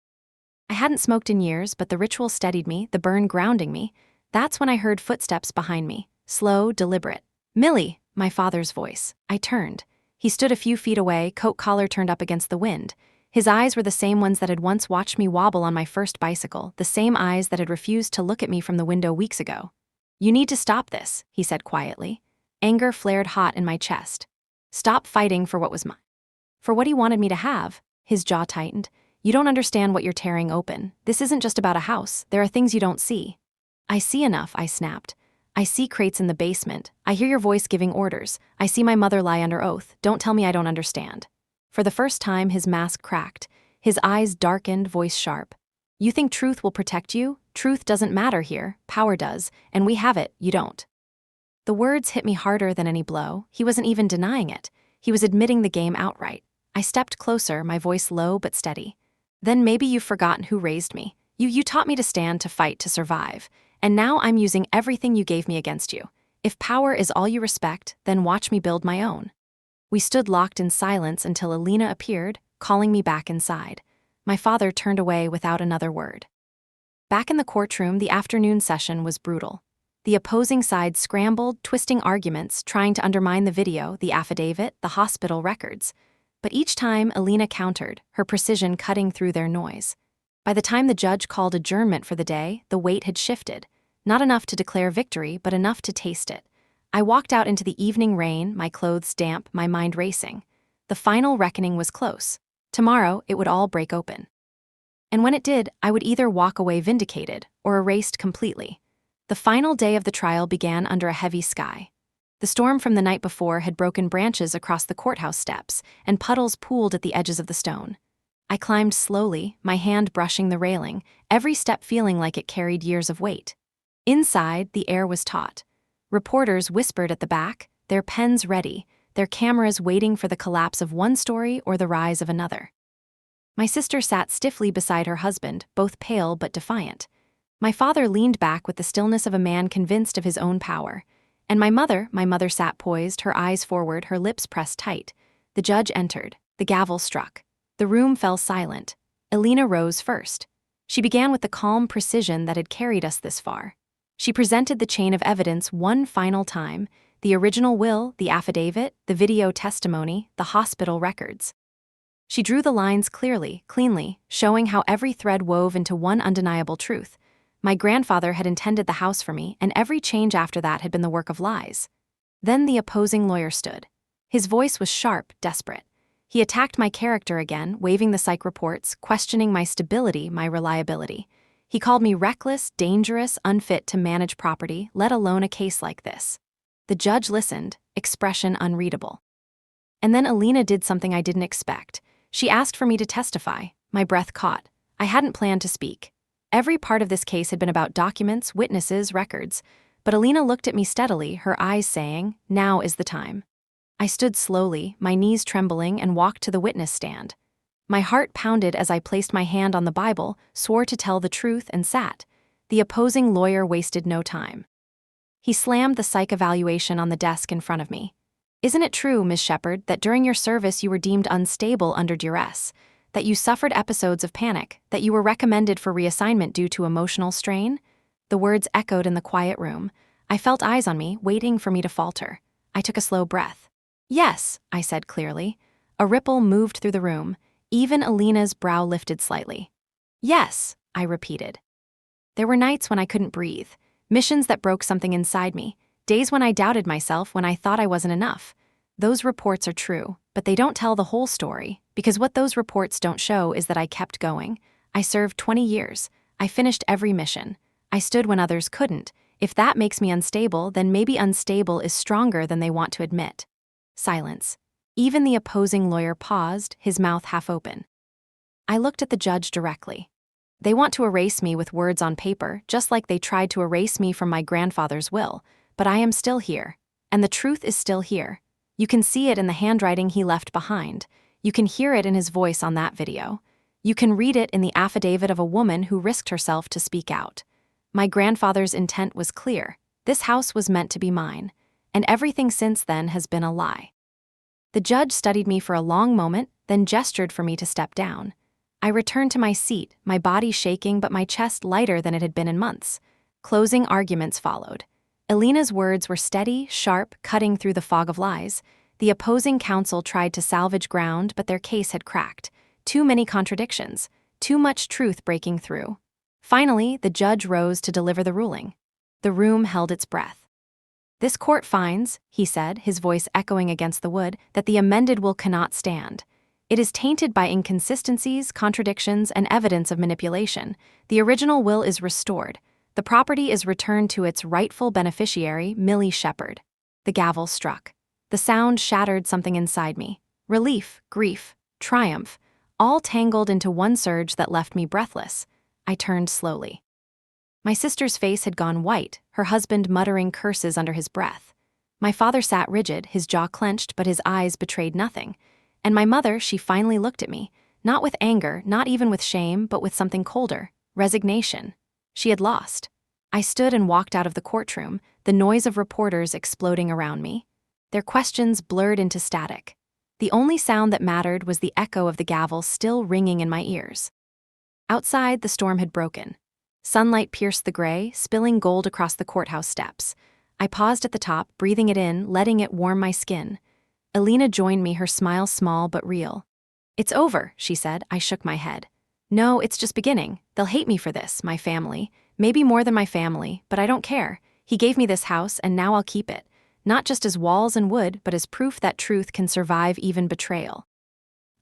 I hadn't smoked in years, but the ritual steadied me, the burn grounding me. That's when I heard footsteps behind me, slow, deliberate. Millie, my father's voice. I turned. He stood a few feet away, coat collar turned up against the wind. His eyes were the same ones that had once watched me wobble on my first bicycle, the same eyes that had refused to look at me from the window weeks ago. You need to stop this, he said quietly. Anger flared hot in my chest. Stop fighting for what was mine. For what he wanted me to have. His jaw tightened. You don't understand what you're tearing open. This isn't just about a house. There are things you don't see. I see enough, I snapped. I see crates in the basement. I hear your voice giving orders. I see my mother lie under oath. Don't tell me I don't understand. For the first time, his mask cracked. His eyes darkened, voice sharp. You think truth will protect you? Truth doesn't matter here. Power does. And we have it. You don't. The words hit me harder than any blow. He wasn't even denying it. He was admitting the game outright. I stepped closer, my voice low but steady. Then maybe you've forgotten who raised me. You taught me to stand, to fight, to survive. And now I'm using everything you gave me against you. If power is all you respect, then watch me build my own. We stood locked in silence until Alina appeared, calling me back inside. My father turned away without another word. Back in the courtroom, the afternoon session was brutal. The opposing sides scrambled, twisting arguments, trying to undermine the video, the affidavit, the hospital records. But each time, Alina countered, her precision cutting through their noise. By the time the judge called adjournment for the day, the weight had shifted. Not enough to declare victory, but enough to taste it. I walked out into the evening rain, my clothes damp, my mind racing. The final reckoning was close. Tomorrow, it would all break open. And when it did, I would either walk away vindicated or erased completely. The final day of the trial began under a heavy sky. The storm from the night before had broken branches across the courthouse steps, and puddles pooled at the edges of the stone. I climbed slowly, my hand brushing the railing, every step feeling like it carried years of weight. Inside, the air was taut. Reporters whispered at the back, their pens ready, their cameras waiting for the collapse of one story or the rise of another. My sister sat stiffly beside her husband, both pale but defiant. My father leaned back with the stillness of a man convinced of his own power. And my mother sat poised, her eyes forward, her lips pressed tight. The judge entered. The gavel struck. The room fell silent. Alina rose first. She began with the calm precision that had carried us this far. She presented the chain of evidence one final time, the original will, the affidavit, the video testimony, the hospital records. She drew the lines clearly, cleanly, showing how every thread wove into one undeniable truth. My grandfather had intended the house for me, and every change after that had been the work of lies. Then the opposing lawyer stood. His voice was sharp, desperate. He attacked my character again, waving the psych reports, questioning my stability, my reliability. He called me reckless, dangerous, unfit to manage property, let alone a case like this. The judge listened, expression unreadable. And then Alina did something I didn't expect. She asked for me to testify. My breath caught. I hadn't planned to speak. Every part of this case had been about documents, witnesses, records. But Alina looked at me steadily, her eyes saying, "Now is the time." I stood slowly, my knees trembling, and walked to the witness stand. My heart pounded as I placed my hand on the Bible, swore to tell the truth, and sat. The opposing lawyer wasted no time. He slammed the psych evaluation on the desk in front of me. "Isn't it true, Ms. Shepard, that during your service you were deemed unstable under duress, that you suffered episodes of panic, that you were recommended for reassignment due to emotional strain?" The words echoed in the quiet room. I felt eyes on me, waiting for me to falter. I took a slow breath. "Yes," I said clearly. A ripple moved through the room. Even Alina's brow lifted slightly. "Yes," I repeated. There were nights when I couldn't breathe, missions that broke something inside me, days when I doubted myself, when I thought I wasn't enough. Those reports are true, but they don't tell the whole story, because what those reports don't show is that I kept going. I served 20 years. I finished every mission. I stood when others couldn't. If that makes me unstable, then maybe unstable is stronger than they want to admit. Silence. Even the opposing lawyer paused, his mouth half open. I looked at the judge directly. They want to erase me with words on paper, just like they tried to erase me from my grandfather's will, but I am still here. And the truth is still here. You can see it in the handwriting he left behind. You can hear it in his voice on that video. You can read it in the affidavit of a woman who risked herself to speak out. My grandfather's intent was clear. This house was meant to be mine, and everything since then has been a lie. The judge studied me for a long moment, then gestured for me to step down. I returned to my seat, my body shaking but my chest lighter than it had been in months. Closing arguments followed. Alina's words were steady, sharp, cutting through the fog of lies. The opposing counsel tried to salvage ground, but their case had cracked. Too many contradictions, too much truth breaking through. Finally, the judge rose to deliver the ruling. The room held its breath. "This court finds," he said, his voice echoing against the wood, "that the amended will cannot stand. It is tainted by inconsistencies, contradictions, and evidence of manipulation. The original will is restored. The property is returned to its rightful beneficiary, Millie Shepard." The gavel struck. The sound shattered something inside me. Relief, grief, triumph, all tangled into one surge that left me breathless. I turned slowly. My sister's face had gone white, her husband muttering curses under his breath. My father sat rigid, his jaw clenched, but his eyes betrayed nothing. And my mother, she finally looked at me, not with anger, not even with shame, but with something colder, resignation. She had lost. I stood and walked out of the courtroom, the noise of reporters exploding around me. Their questions blurred into static. The only sound that mattered was the echo of the gavel still ringing in my ears. Outside, the storm had broken. Sunlight pierced the gray, spilling gold across the courthouse steps. I paused at the top, breathing it in, letting it warm my skin. Alina joined me, her smile small but real. "It's over," she said. I shook my head. "No, it's just beginning. They'll hate me for this, my family. Maybe more than my family, but I don't care. He gave me this house, and now I'll keep it. Not just as walls and wood, but as proof that truth can survive even betrayal."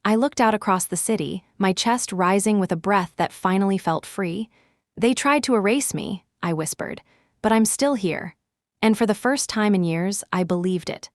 I looked out across the city, my chest rising with a breath that finally felt free. "They tried to erase me," I whispered, "but I'm still here." And for the first time in years, I believed it.